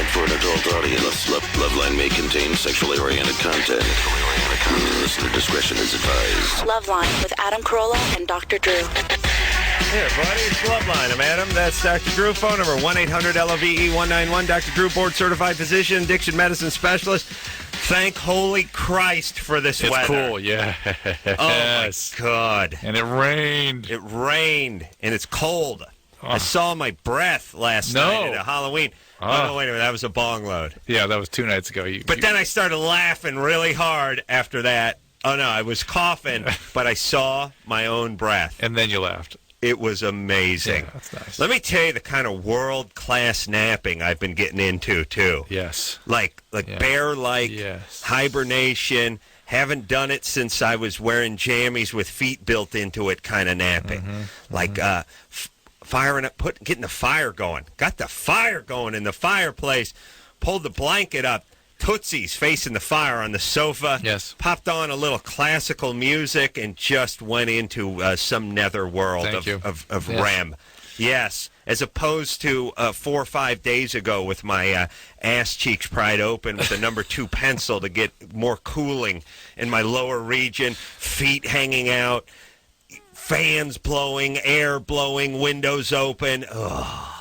for an adult audience. Loveline may contain sexually oriented content. Listener discretion is advised. Loveline with Adam Carolla and Dr. Drew. Here, buddy, it's Loveline. I'm Adam. That's Dr. Drew. Phone number 1-800-LOVE-191. Dr. Drew, board-certified physician, addiction medicine specialist. Thank holy Christ for this weather. It's cool, yeah. Oh, my God. And it rained. It rained, and it's cold. I saw my breath last night at a Halloween. Oh, no, wait a minute. That was a bong load. Yeah, that was 2 nights ago. But then I started laughing really hard after that. Oh, no, I was coughing, but I saw my own breath. And then you laughed. It was amazing. Yeah, that's nice. Let me tell you the kind of world-class napping I've been getting into, too. Yes. Like bear-like hibernation. Haven't done it since I was wearing jammies with feet built into it kind of napping. Firing up, getting the fire going. Got the fire going in the fireplace. Pulled the blanket up. Tootsies facing the fire on the sofa. Yes. Popped on a little classical music and just went into some nether world of REM. Yes. As opposed to 4 or 5 days ago with my ass cheeks pried open with a number 2 pencil to get more cooling in my lower region, feet hanging out, fans blowing, air blowing, windows open. Ugh.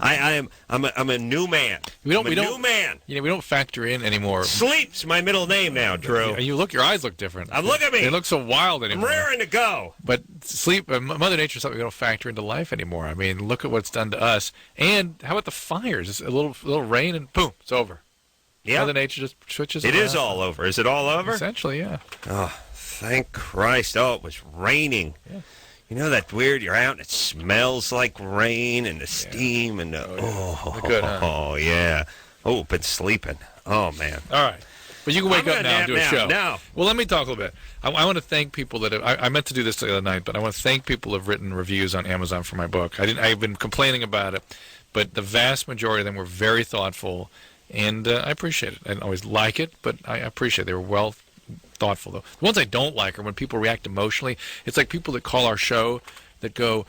I'm a new man. New man. You know, we don't factor in anymore. Sleep's my middle name now, Drew. Your eyes look different. Look at me. They look so wild anymore. I'm raring to go. But sleep, Mother Nature's something we don't factor into life anymore. I mean, look at what's done to us. And how about the fires? Just a little rain and boom, it's over. Yeah. Mother Nature just switches. It is all over. Is it all over? Essentially, yeah. Oh, thank Christ. Oh, it was raining. Yeah. You know that weird, you're out and it smells like rain and the steam and the, good, huh? Oh, yeah. Oh, been sleeping. Oh, man. All right. But you can wake up now and do a show. Now. Well, let me talk a little bit. I want to thank people that have, I meant to do this the other night, but I want to thank people who have written reviews on Amazon for my book. I've been complaining about it, but the vast majority of them were very thoughtful, and I appreciate it. I don't always like it, but I appreciate it. They were well thoughtful, though. The ones I don't like are when people react emotionally. It's like people that call our show that go,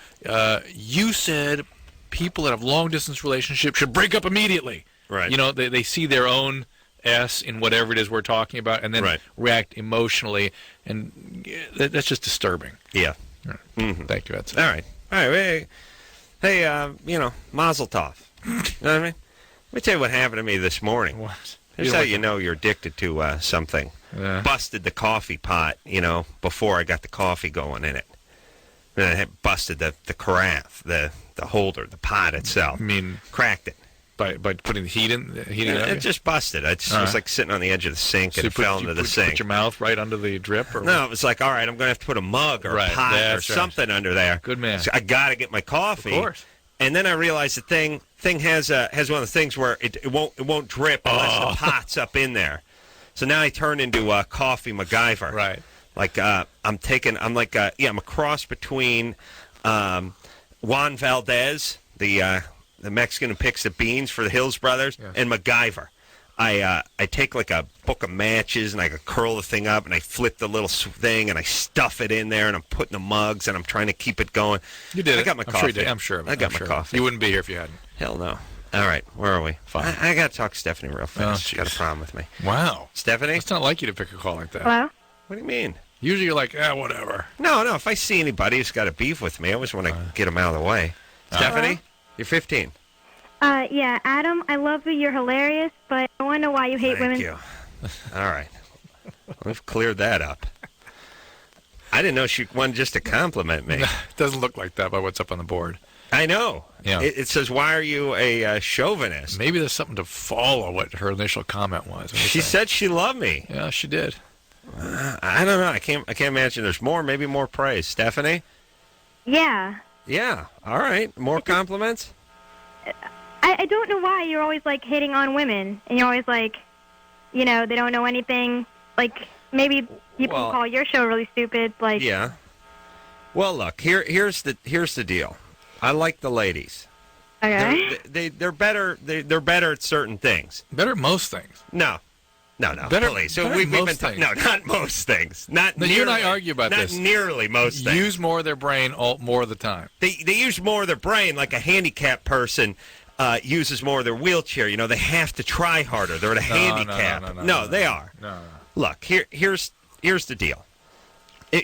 you said people that have long-distance relationships should break up immediately. Right. You know, they see their own S in whatever it is we're talking about and then react emotionally, and that's just disturbing. Yeah. Right. Mm-hmm. Thank you. That's it. All right. Hey, mazel tov. You know what I mean? Let me tell you what happened to me this morning. What? Here's how you know you're addicted to something. Busted the coffee pot, before I got the coffee going in it. And I had busted the carafe, the holder, the pot itself. I mean, cracked it. By putting the heat in? It just busted. It was like sitting on the edge of the sink and it fell into the sink. Put your mouth right under the drip? Or no, it was like, all right, I'm going to have to put a mug or a pot or something under there. Good man. So I got to get my coffee. Of course. And then I realized the thing has one of the things where it won't drip unless the pot's up in there. So now I turn into Coffee MacGyver. Right. Like I'm a cross between Juan Valdez, the Mexican who picks the beans for the Hills Brothers, and MacGyver. I take like a book of matches and I curl the thing up and I flip the little thing and I stuff it in there and I'm putting the mugs and I'm trying to keep it going. You did. I got my coffee. Sure you did. I'm sure of it. I got my coffee. You wouldn't be here if you hadn't. Hell no. All right, where are we? Fine. I got to talk to Stephanie real fast. She's got a problem with me. Wow. Stephanie? It's not like you to pick a call like that. Hello? What do you mean? Usually you're like, whatever. No. If I see anybody who's got a beef with me, I always want to get them out of the way. Stephanie? You're 15. Yeah, Adam, I love you. You're hilarious, but I want to know why you hate women. Thank you. All right. We've cleared that up. I didn't know she wanted just to compliment me. It doesn't look like that by what's up on the board. I know. Yeah. It says, why are you a chauvinist? Maybe there's something to follow what her initial comment was. She said she loved me. Yeah, she did. I don't know. I can't imagine there's more. Maybe more praise. Stephanie? Yeah. Yeah. All right. More compliments? I don't know why you're always, like, hitting on women. And you're always like, they don't know anything. Like, maybe people call your show really stupid. Like, yeah. Well, look, here's the deal. I like the ladies. Okay. They're better. They're better at certain things. Better at most things. No. Please. So we've been no, not most things. Not now, nearly, you and I argue about this. Not nearly most things. Use more of their brain more of the time. They use more of their brain, like a handicapped person. uses more of their wheelchair. You know, they have to try harder. They're at a handicap. No, they are. No. Look, here's the deal.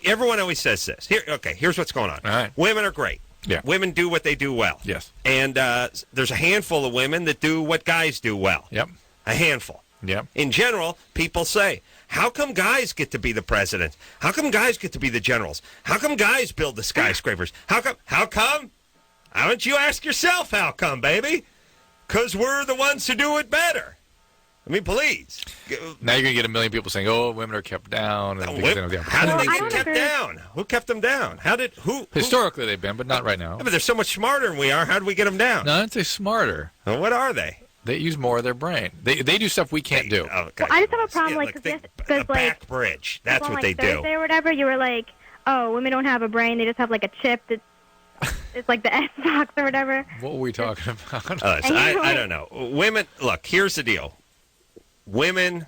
Everyone always says this. Here's what's going on. All right. Women are great. Yeah. Women do what they do well. Yes. And there's a handful of women that do what guys do well. Yep. A handful. Yep. In general, people say, how come guys get to be the president? How come guys get to be the generals? How come guys build the skyscrapers? How come? Why don't you ask yourself how come, baby? Because we're the ones who do it better. I mean, please. Now you're going to get a million people saying, "Oh, women are kept down." And how did they get kept down? Who kept them down? Who? Historically, they've been, but not right now. Yeah, but they're so much smarter than we are. How do we get them down? No, I'd say smarter. Well, what are they? They use more of their brain. They do stuff we can't do. Okay. Well, I just have a problem, because back bridge. That's what they do. Thursday or whatever, you were like, oh, women don't have a brain. They just have like a chip that it's like the Xbox or whatever. What were we talking about? I don't know. Women, look, here's the deal. Women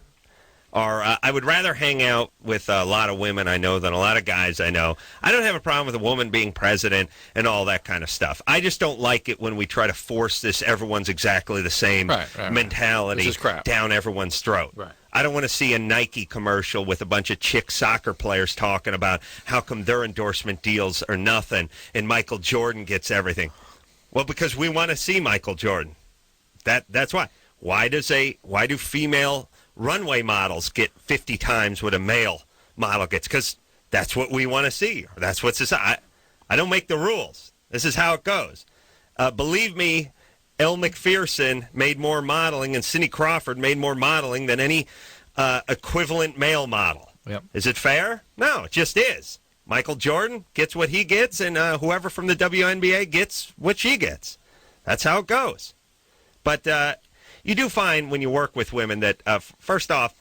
are, I would rather hang out with a lot of women I know than a lot of guys I know. I don't have a problem with a woman being president and all that kind of stuff. I just don't like it when we try to force this everyone's exactly the same mentality down everyone's throat. Right. I don't want to see a Nike commercial with a bunch of chick soccer players talking about how come their endorsement deals are nothing and Michael Jordan gets everything. Well, because we want to see Michael Jordan. That's why. Why do female runway models get 50 times what a male model gets? Because that's what we want to see. That's what's society. I don't make the rules. This is how it goes. Believe me, Elle Macpherson made more modeling and Cindy Crawford made more modeling than any equivalent male model. Yep. Is it fair? No, it just is. Michael Jordan gets what he gets, and whoever from the WNBA gets what she gets. That's how it goes. But you do find when you work with women that, first off,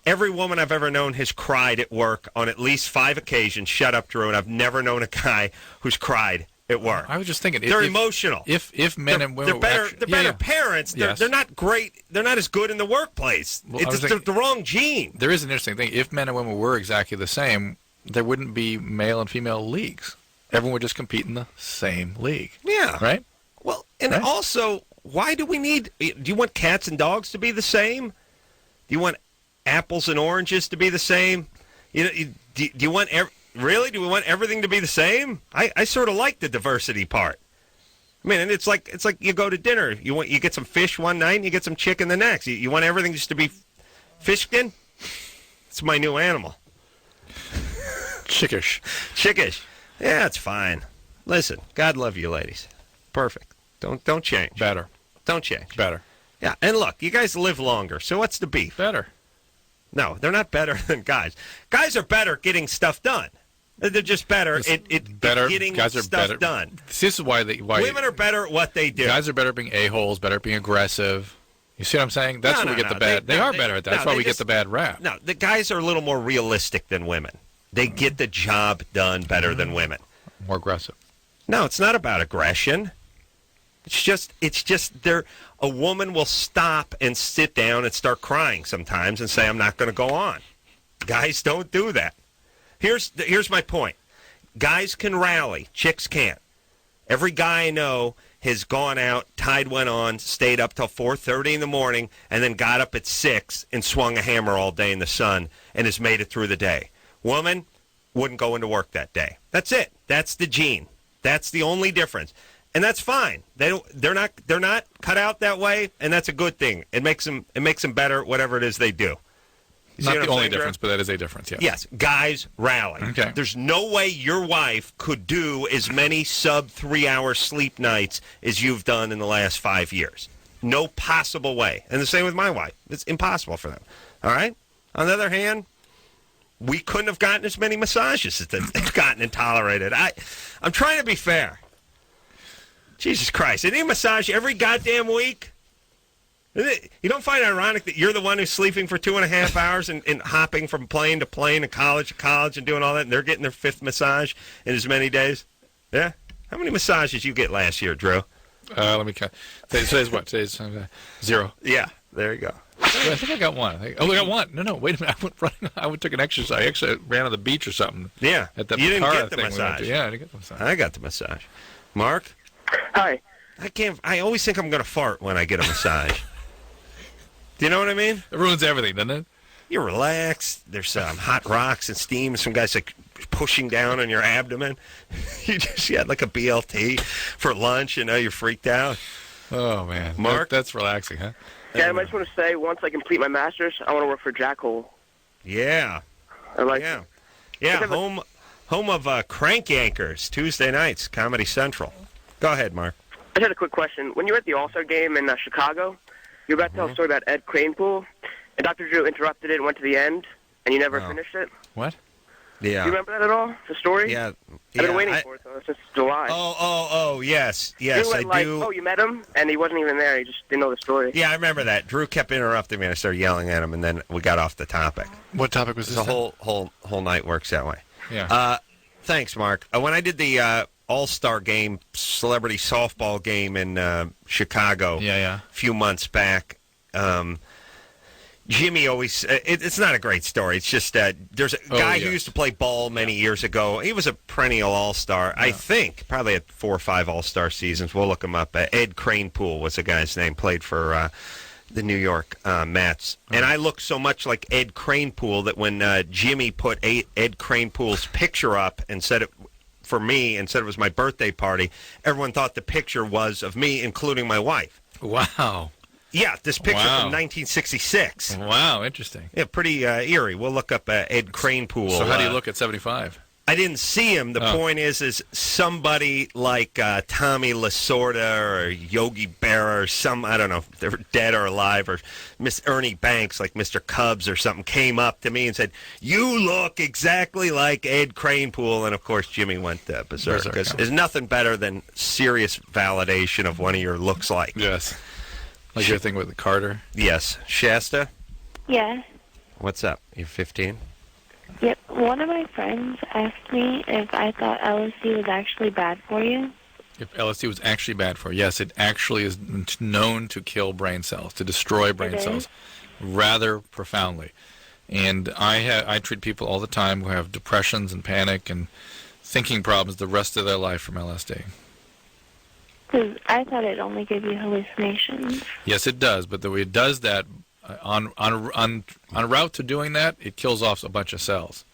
every woman I've ever known has cried at work on at least 5 occasions. Shut up, Drew. And I've never known a guy who's cried at work. I was just thinking. They're emotional. If men and women they're better parents. They're not great. They're not as good in the workplace. Well, it's the wrong gene. There is an interesting thing. If men and women were exactly the same, there wouldn't be male and female leagues. Everyone would just compete in the same league. Yeah. Right? Well, and also, why do we need... Do you want cats and dogs to be the same? Do you want apples and oranges to be the same? Do you want... Really? Do we want everything to be the same? I sort of like the diversity part. I mean, and it's like you go to dinner. You get some fish one night and you get some chicken the next. You want everything just to be fish skin? It's my new animal. Chickish. Yeah, it's fine. Listen, God love you, ladies. Perfect. Don't change. Better. Don't change. Better. Yeah, and look, you guys live longer, so what's the beef? Better. No, they're not better than guys. Guys are better getting stuff done. They're just better at getting guys are stuff better. done. This is why women are better at what they do. Guys are better at being a-holes, better at being aggressive. You see what I'm saying? That's where we get the bad. They are better at that. That's why we get the bad rap. No, the guys are a little more realistic than women. They get the job done better than women. More aggressive. No, it's not about aggression. It's just a woman will stop and sit down and start crying sometimes and say, I'm not going to go on. Guys don't do that. Here's my point. Guys can rally. Chicks can't. Every guy I know has gone out, tide went on, stayed up till 4:30 in the morning, and then got up at 6 and swung a hammer all day in the sun and has made it through the day. Woman wouldn't go into work that day. That's it. That's the gene. That's the only difference. And that's fine. They're not cut out that way, and that's a good thing. It makes them better at whatever it is they do. Not the only difference, but that is a difference, yes. Yes, guys rally. Okay. There's no way your wife could do as many sub-3-hour sleep nights as you've done in the last 5 years. No possible way. And the same with my wife. It's impossible for them. All right? On the other hand, we couldn't have gotten as many massages as they've gotten and tolerated. I'm trying to be fair. Jesus Christ. Isn't he massage every goddamn week? You don't find it ironic that you're the one who's sleeping for 2.5 hours and hopping from plane to plane and college to college and doing all that, and they're getting their 5th massage in as many days? Yeah? How many massages you get last year, Drew? Let me count. Today's what? Today's 0. Yeah, there you go. I think I got one. I got one. No, wait a minute. I took an exercise. I actually ran on the beach or something. Yeah. At that you didn't Makara get the massage. Yeah, I didn't get the massage. I got the massage. Mark? Hi. I always think I'm going to fart when I get a massage. Do you know what I mean? It ruins everything, doesn't it? You relax. There's hot rocks and steam. Some guys like pushing down on your abdomen. You just had like a BLT for lunch, and now you're freaked out. Oh, man. Mark? That's relaxing, huh? Yeah, I just want to say, once I complete my master's, I want to work for Jack Hole. Yeah. Yeah. Home of Crank Yankers, Tuesday nights, Comedy Central. Go ahead, Mark. I just had a quick question. When you were at the All-Star game in Chicago, you were about to tell a story about Ed Kranepool, and Dr. Drew interrupted it and went to the end, and you never finished it. What? Yeah. Do you remember that at all, the story? Yeah. I've been waiting for it, though, since July. Oh, yes, Drew I went do. Oh, you met him, and he wasn't even there. He just didn't know the story. Yeah, I remember that. Drew kept interrupting me, and I started yelling at him, and then we got off the topic. What topic was this? The whole night works that way. Yeah. Thanks, Mark. When I did the All-Star game, celebrity softball game in Chicago a few months back, Jimmy always, it's not a great story. It's just there's a guy who used to play ball many years ago. He was a perennial all-star. I think probably had 4 or 5 all-star seasons. We'll look him up. Ed Kranepool was the guy's name, played for the New York Mets. And I looked so much like Ed Kranepool that when Jimmy put Ed Kranepool's picture up and said it for me and said it was my birthday party, everyone thought the picture was of me, including my wife. Wow. Yeah, this picture from 1966. Wow, interesting. Yeah, pretty eerie. We'll look up Ed Kranepool. So how do you look at 75? I didn't see him. The point is somebody like Tommy Lasorda or Yogi Berra or some, I don't know if they're dead or alive, or Miss Ernie Banks, like Mr. Cubs or something, came up to me and said, "You look exactly like Ed Kranepool." And, of course, Jimmy went berserk. Because there's nothing better than serious validation of one of your looks like. Yes. Like your thing with Carter? Yes. Shasta? Yeah. What's up? You're 15? Yep. One of my friends asked me if I thought LSD was actually bad for you. If LSD was actually bad for you. Yes, it actually is known to kill brain cells, to destroy brain cells rather profoundly. And I treat people all the time who have depressions and panic and thinking problems the rest of their life from LSD. Because I thought it only gave you hallucinations. Yes, it does. But the way it does that, on route to doing that, it kills off a bunch of cells.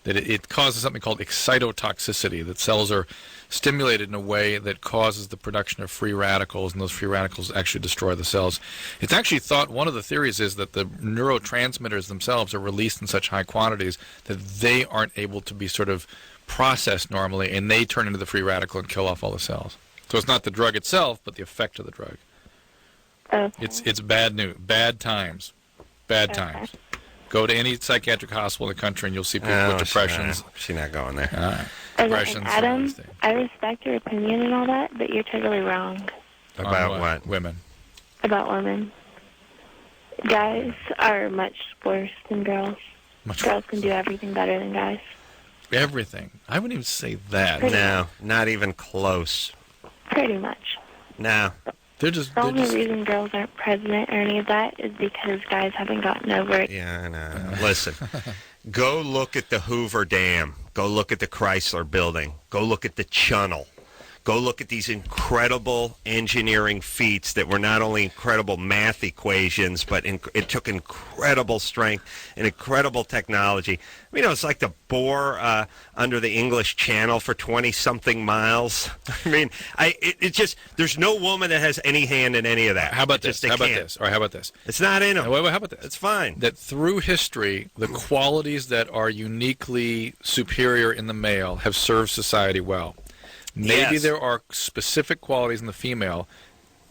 That it causes something called excitotoxicity. That cells are stimulated in a way that causes the production of free radicals, and those free radicals actually destroy the cells. It's actually thought, one of the theories is that the neurotransmitters themselves are released in such high quantities that they aren't able to be sort of processed normally, and they turn into the free radical and kill off all the cells. So it's not the drug itself, but the effect of the drug. Okay. It's bad news, bad times. Go to any psychiatric hospital in the country, and you'll see people with depressions. She's not going there. Okay, Adam, I respect your opinion and all that, but you're totally wrong. About what? Women. About women. Guys are much worse than girls. Girls can do everything better than guys. Everything. I wouldn't even say that. No, not even close. Pretty much. No. The only reason girls aren't president or any of that is because guys haven't gotten over it. Yeah, I know. Listen, go look at the Hoover Dam. Go look at the Chrysler Building. Go look at the Channel. Go look at these incredible engineering feats that were not only incredible math equations, but it took incredible strength and incredible technology. You know, it's like the bore under the English Channel for 20-something miles. I mean, it just, there's no woman that has any hand in any of that. How about this? All right, how about this? It's not in them. Wait, how about this? It's fine. That through history, the qualities that are uniquely superior in the male have served society well. Maybe there are specific qualities in the female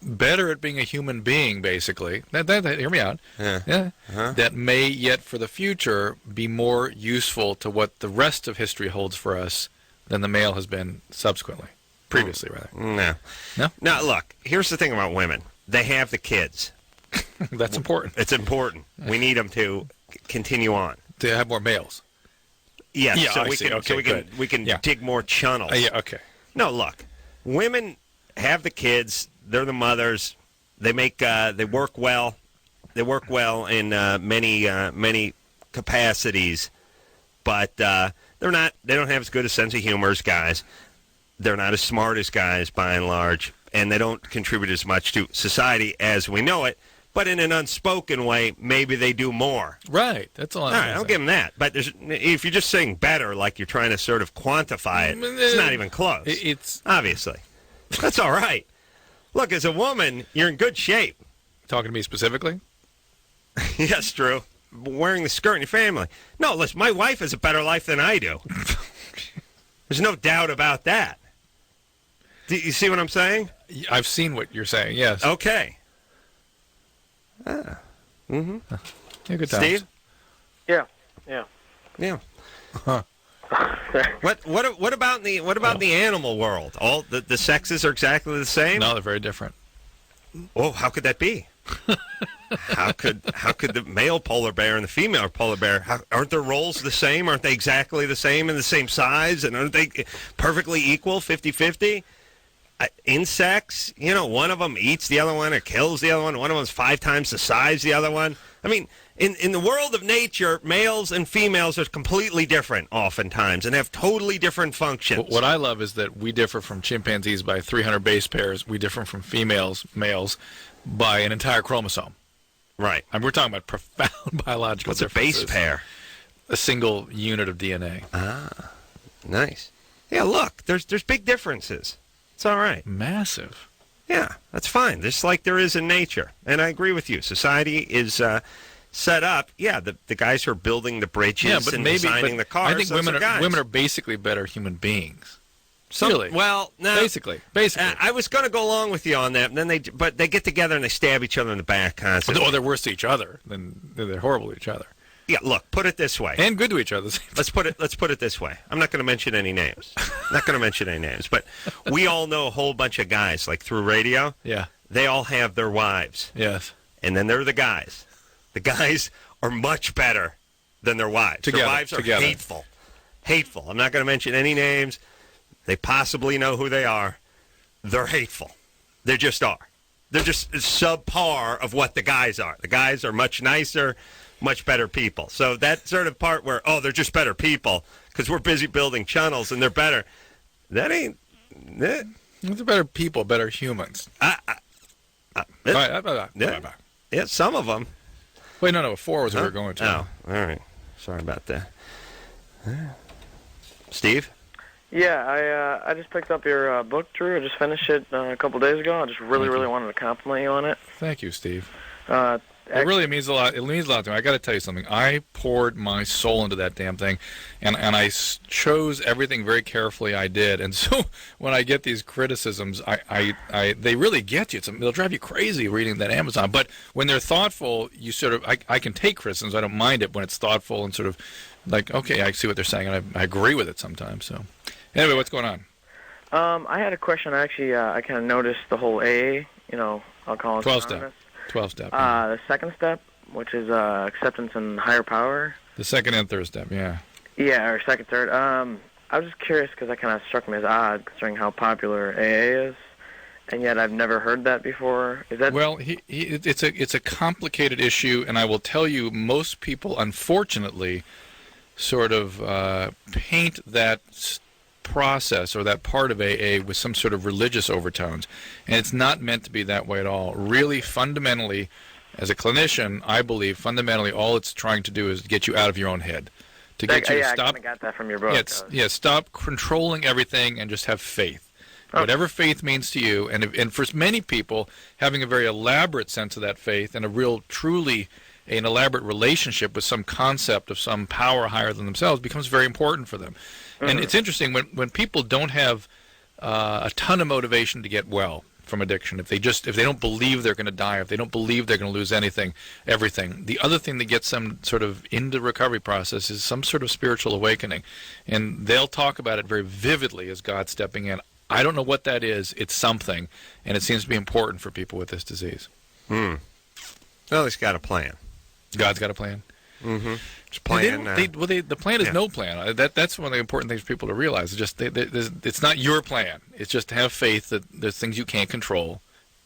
better at being a human being, basically. Hear me out. Yeah. That may yet for the future be more useful to what the rest of history holds for us than the male has been subsequently. Previously, rather. No. No? Now, look, here's the thing about women. They have the kids. That's important. It's important. We need them to continue on. To have more males. Yes, yeah, so we can dig more channels. Yeah, okay. No, look, women have the kids. They're the mothers. They work well. They work well in many capacities, but they don't have as good a sense of humor as guys. They're not as smart as guys by and large. and they don't contribute as much to society as we know it. But in an unspoken way, maybe they do more. Right. That's all. All right, I'll give them that. But if you're just saying better, like you're trying to sort of quantify it, it's not even close. It's obviously. That's all right. Look, as a woman, you're in good shape. Talking to me specifically? Yes, Drew. Wearing the skirt in your family. No, listen, my wife has a better life than I do. There's no doubt about that. Do you see what I'm saying? I've seen what you're saying, yes. Okay. Yeah, good times. Steve? Yeah. Huh. What about the animal world? All the sexes are exactly the same? No, they're very different. Oh, how could that be? How could the male polar bear and the female polar bear, aren't their roles the same? Aren't they exactly the same and the same size? And aren't they perfectly equal, 50-50? Insects, one of them eats the other one or kills the other one. One of them's 5 times the size of the other one. I mean, in the world of nature, males and females are completely different oftentimes and have totally different functions. What I love is that we differ from chimpanzees by 300 base pairs. We differ from males, by an entire chromosome. Right. And we're talking about profound biological differences. What's a base pair? A single unit of DNA. Ah, nice. Yeah, look, there's big differences. It's all right. Massive. Yeah, that's fine. Just like there is in nature. And I agree with you. Society is set up. Yeah, the guys who are building the bridges and designing the cars. I think women are basically better human beings. Really? Well, no. Basically. I was going to go along with you on that, and then they get together and they stab each other in the back constantly. Oh, they're worse to each other than they're horrible to each other. Yeah, look, put it this way. And good to each other. Let's put it this way. I'm not going to mention any names. But we all know a whole bunch of guys, like through radio. Yeah. They all have their wives. Yes. And then there are the guys. The guys are much better than their wives. Their wives are hateful. Hateful. I'm not going to mention any names. They possibly know who they are. They're hateful. They just are. They're just subpar of what the guys are. The guys are much nicer, much better people. So that sort of part where, they're just better people because we're busy building channels and they're better. That ain't... They're better people, better humans. Yeah, some of them. Wait, no, 4 was what we were going to. Oh, all right. Sorry about that. Steve? Yeah, I just picked up your book, Drew. I just finished it a couple days ago. I just really wanted to compliment you on it. Thank you, Steve. It really means a lot. It means a lot to me. I got to tell you something. I poured my soul into that damn thing, and I chose everything very carefully. I did, and so when I get these criticisms, they really get you. They'll drive you crazy reading that Amazon. But when they're thoughtful, you sort of I can take criticisms. I don't mind it when it's thoughtful and sort of like, okay, I see what they're saying, and I agree with it sometimes. So anyway, what's going on? I had a question. Actually, I kind of noticed the whole AA. I'll call it 12-step. 12-step. The second step, which is acceptance and higher power. The second and third step, yeah. Yeah, or second, third. I was just curious because that kind of struck me as odd, considering how popular AA is, and yet I've never heard that before. Is that... Well, it's a complicated issue, and I will tell you, most people, unfortunately, sort of paint that process or that part of AA with some sort of religious overtones, and it's not meant to be that way at all. Really, fundamentally, as a clinician, I believe fundamentally all it's trying to do is get you out of your own head, to get you to stop. I kind of got that from your book. Stop controlling everything and just have faith. Okay. Whatever faith means to you, and for many people, having a very elaborate sense of that faith and a real, truly an elaborate relationship with some concept of some power higher than themselves becomes very important for them. And it's interesting when people don't have a ton of motivation to get well from addiction, if they don't believe they're going to die, if they don't believe they're going to lose everything. The other thing that gets them sort of into the recovery process is some sort of spiritual awakening, and they'll talk about it very vividly as God stepping in. I don't know what that is. It's something, and it seems to be important for people with this disease. Well, he's got a plan. God's got a plan. Mm-hmm. Plan, the plan is no plan. That's one of the important things for people to realize. It's just it's not your plan. It's just to have faith that there's things you can't control,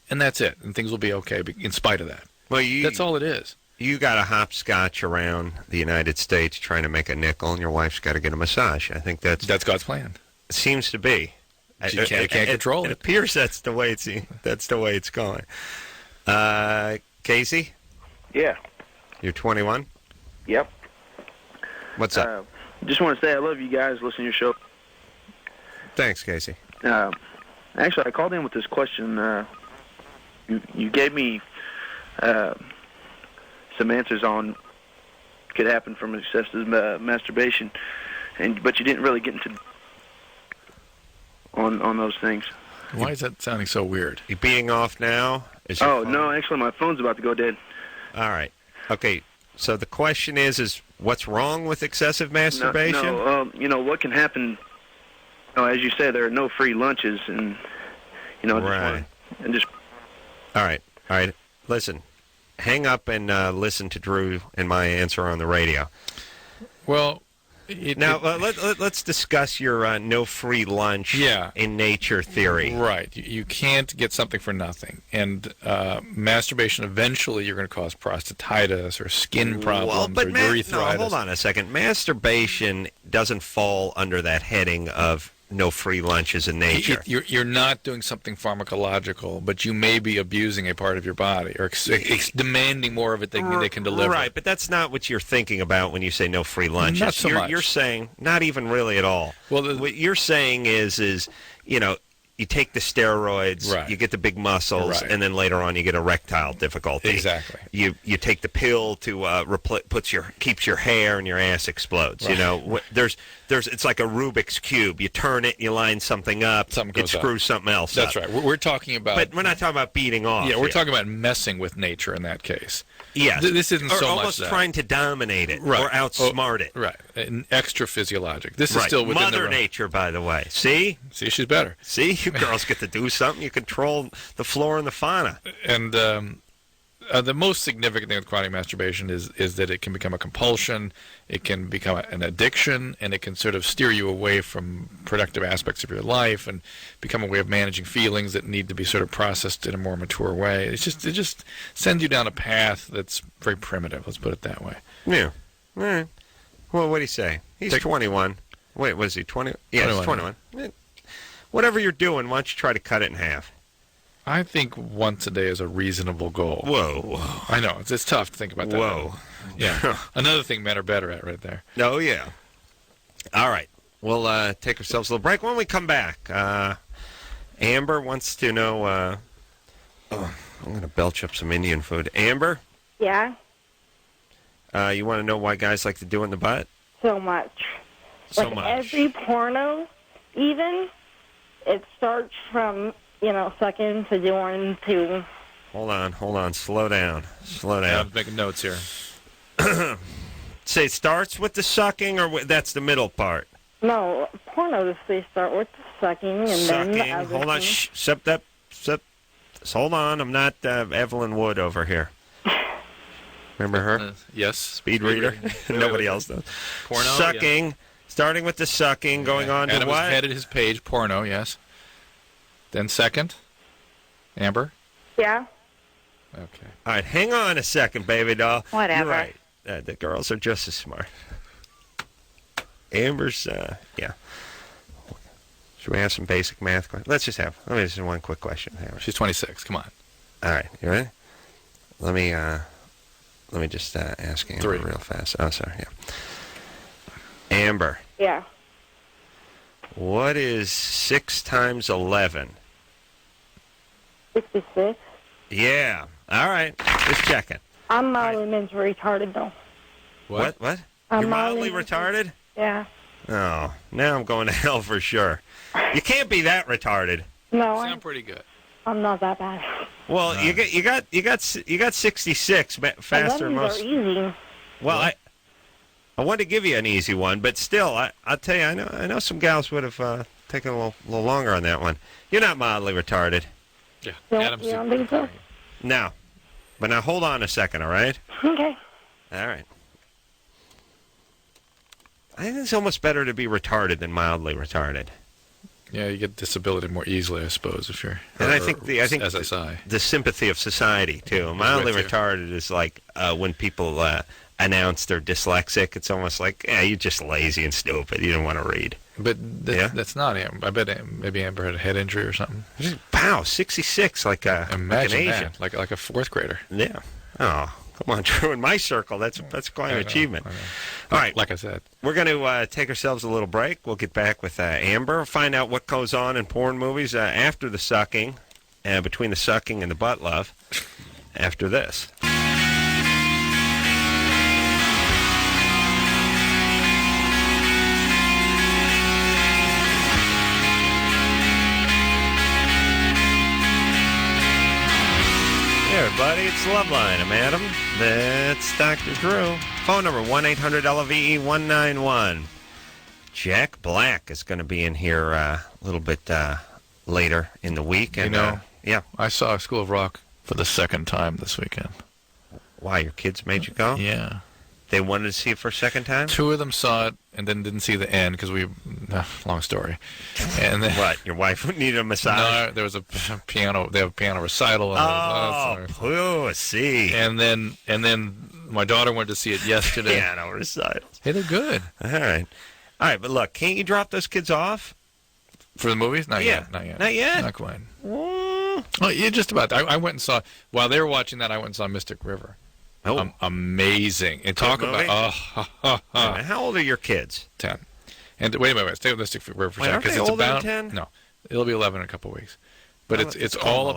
and that's it. And things will be okay in spite of that. Well, that's all it is. You got to hopscotch around the United States trying to make a nickel, and your wife's got to get a massage. I think that's God's plan. It seems to be. You can't control it. It appears that's the way it's going. Casey? Yeah. You're 21? Yep. What's up? Just want to say I love you guys. Listen to your show. Thanks, Casey. Actually, I called in with this question. You gave me some answers on could happen from excessive masturbation, but you didn't really get into on those things. Why is that sounding so weird? You being off now? No, actually, my phone's about to go dead. All right. Okay. So the question is what's wrong with excessive masturbation? No, what can happen? As you say, there are no free lunches, and right. All right. Listen, hang up and listen to Drew and my answer on the radio. Well, let's discuss your no free lunch in nature theory. Right. You can't get something for nothing. And masturbation, eventually you're going to cause prostatitis or skin problems or urethritis. No, hold on a second. Masturbation doesn't fall under that heading of no free lunches in nature. You're not doing something pharmacological, but you may be abusing a part of your body or demanding more of it than they can deliver. Right, but that's not what you're thinking about when you say no free lunches. Not so much. You're saying, not even really at all. Well, what you're saying is you take the steroids, right. You get the big muscles, right. and then later on you get erectile difficulty. Exactly. You take the pill to keeps your hair and your ass explodes. Right. There's it's like a Rubik's cube. You turn it, you line something up, it screws something else up. That's right. We're talking about, but we're not talking about beating off. Yeah, we're talking about messing with nature in that case. Yes. This isn't so much almost that. Trying to dominate it right. or outsmart it. Right. And extra physiologic. This is right. still within Mother Nature, by the way. See, she's better. See, you girls get to do something. You control the flora and the fauna. And the most significant thing with chronic masturbation is that it can become a compulsion, it can become an addiction, and it can sort of steer you away from productive aspects of your life and become a way of managing feelings that need to be sort of processed in a more mature way. It just sends you down a path that's very primitive, let's put it that way. Yeah. All right. Well, what do you say? He's 21. Wait, was he 20? Yeah, 21. He's 21. Whatever you're doing, why don't you try to cut it in half? I think once a day is a reasonable goal. Whoa. I know. It's tough to think about that. Whoa. Yeah. Another thing men are better at right there. Oh, yeah. All right. We'll take ourselves a little break. When we come back, Amber wants to know... I'm going to belch up some Indian food. Amber? Yeah? You want to know why guys like to do it in the butt? So much. So much. Every porno, even, it starts from... sucking to doing to... Hold on. Slow down. I'm making notes here. Say it starts with the sucking, or that's the middle part? No, pornos, they start with the sucking, and then the other Hold on. Shh. Hold on. I'm not Evelyn Wood over here. Remember her? Yes. Speed reader. Nobody else does. Porno, sucking. Yeah. Starting with the sucking, going on to Adam what? Adam has headed his page, porno, yes. Then second, Amber? Yeah. Okay. All right, hang on a second, baby doll. Whatever. You're right. The girls are just as smart. Amber's, yeah. Should we have some basic math questions? Let me just one quick question. Amber. She's 26. Come on. All right, you ready? Let me just ask Amber real fast. Oh, sorry, yeah. Amber. Yeah. What is 6 times 11? 66. Yeah. All right. Just checking. I'm mildly mentally retarded, though. What? You're mildly retarded? Yeah. Oh, now I'm going to hell for sure. You can't be that retarded. No, sound pretty good. I'm not that bad. Well, you got 66 faster than most. Are easy. Well, I wanted to give you an easy one, but still, I'll tell you, I know some gals would have taken a little longer on that one. You're not mildly retarded. Yeah. You don't think so? No. But now hold on a second, all right? Okay. All right. I think it's almost better to be retarded than mildly retarded. Yeah, you get disability more easily, I suppose, if you're. And I think SSI. The sympathy of society too. Mildly retarded is like when people announce they're dyslexic. It's almost like, you're just lazy and stupid. You don't want to read. But that's not Amber. I bet maybe Amber had a head injury or something. Wow, 66, like an Asian. Like a fourth grader. Yeah. Oh, come on, Drew. In my circle, that's quite an achievement. All right. Like I said. We're going to take ourselves a little break. We'll get back with Amber, find out what goes on in porn movies after the sucking, between the sucking and the butt love, after this. Hey everybody, it's Loveline. I'm Adam. That's Dr. Drew. Phone number 1-800-LOVE-191. Jack Black is going to be in here a little bit later in the week. And, yeah. I saw School of Rock for the second time this weekend. Why, your kids made you go? Yeah. They wanted to see it for a second time? 2 of them saw it and then didn't see the end because long story. And then, what, your wife needed a massage? No, there was a piano. They have a piano recital. See. And then my daughter went to see it yesterday. Piano recital. Hey, they're good. All right, but look, can't you drop those kids off for the movies? Not yet. Not quite. Well, yeah, just about. I went and saw while they were watching that. I went and saw Mystic River. Oh, amazing! And talk about how old are your kids? 10. And wait a minute, stay with Mystic River for a second because it's older about than 10? No, it'll be 11 in a couple of weeks. But it's all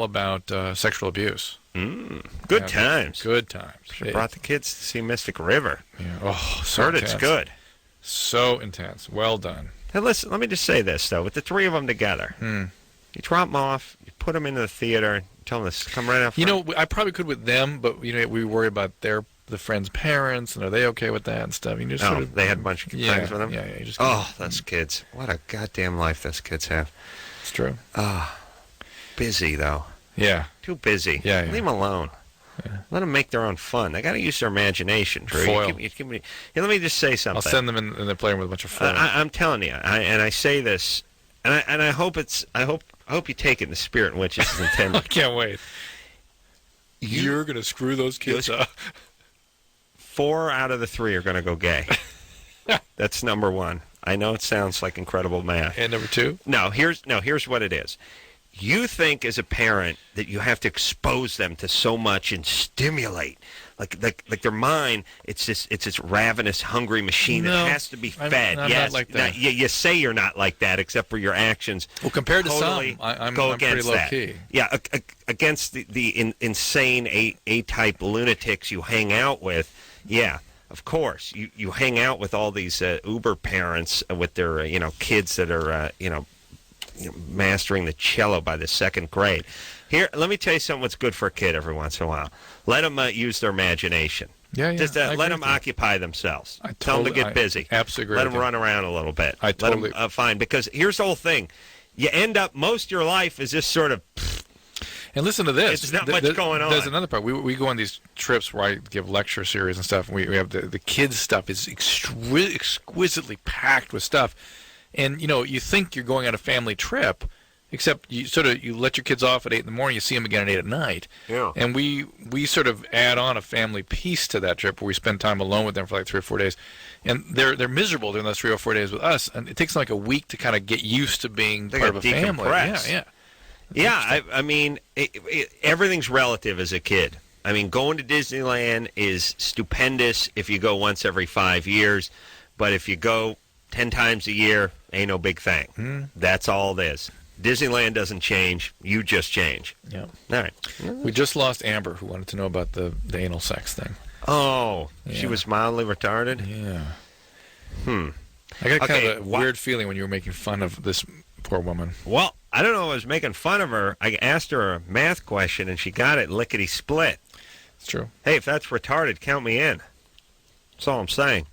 about sexual abuse. Good times. Good times. She brought the kids to see Mystic River. Yeah. Oh, so heard intense. It's good. So intense. Well done. Hey, listen. Let me just say this though: with the 3 of them together, you drop them off, you put them into the theater. Tell them to come right out front. I probably could with them, but we worry about the friends' parents, and are they okay with that and stuff? They had a bunch of friends with them? Yeah. You just those kids. What a goddamn life those kids have. It's true. Busy, though. Yeah. Too busy. Yeah. Leave them alone. Yeah. Let them make their own fun. They got to use their imagination, Drew. Foil. Let me just say something. I'll send them in and they're playing with a bunch of foil. I'm telling you, and I say this, and I hope I hope you take it in the spirit in which it's intended. I can't wait. You're going to screw those kids up. 4 out of the 3 are going to go gay. That's number 1. I know it sounds like incredible math. And number 2? Here's what it is. You think as a parent that you have to expose them to so much and stimulate, like their mind. It's this ravenous, hungry machine that has to be fed. I'm yes, not like that. You say you're not like that, except for your actions. Well, compared totally to some, I'm against pretty low that. key. Yeah, against the insane A-type lunatics you hang out with. Yeah. Of course, you hang out with all these Uber parents with their kids that are mastering the cello by the 2nd grade. Here, let me tell you something what's good for a kid every once in a while. Let them use their imagination. Yeah. Just let them occupy themselves. Tell them to get busy. Absolutely. Let them run around a little bit. Let them find, because here's the whole thing. You end up, most of your life is just sort of... And listen to this. There's not much going on. There's another part. We go on these trips where I give lecture series and stuff. And we have the kids' stuff is exquisitely packed with stuff. And, you think you're going on a family trip, except you let your kids off at 8 in the morning, you see them again at 8 at night. Yeah. And we sort of add on a family piece to that trip where we spend time alone with them for like 3 or 4 days. And they're miserable during those 3 or 4 days with us. And it takes them like a week to kind of get used to being part of a family. Yeah. Yeah, I mean, everything's relative as a kid. I mean, going to Disneyland is stupendous if you go once every 5 years. But if you go 10 times a year, ain't no big thing. That's all it is. Disneyland doesn't change. You just change. Yeah. All right. We just lost Amber, who wanted to know about the anal sex thing. Oh, yeah. She was mildly retarded? Yeah. I got kind of a weird feeling when you were making fun of this poor woman. Well, I don't know if I was making fun of her. I asked her a math question, and she got it lickety-split. It's true. Hey, if that's retarded, count me in. That's all I'm saying.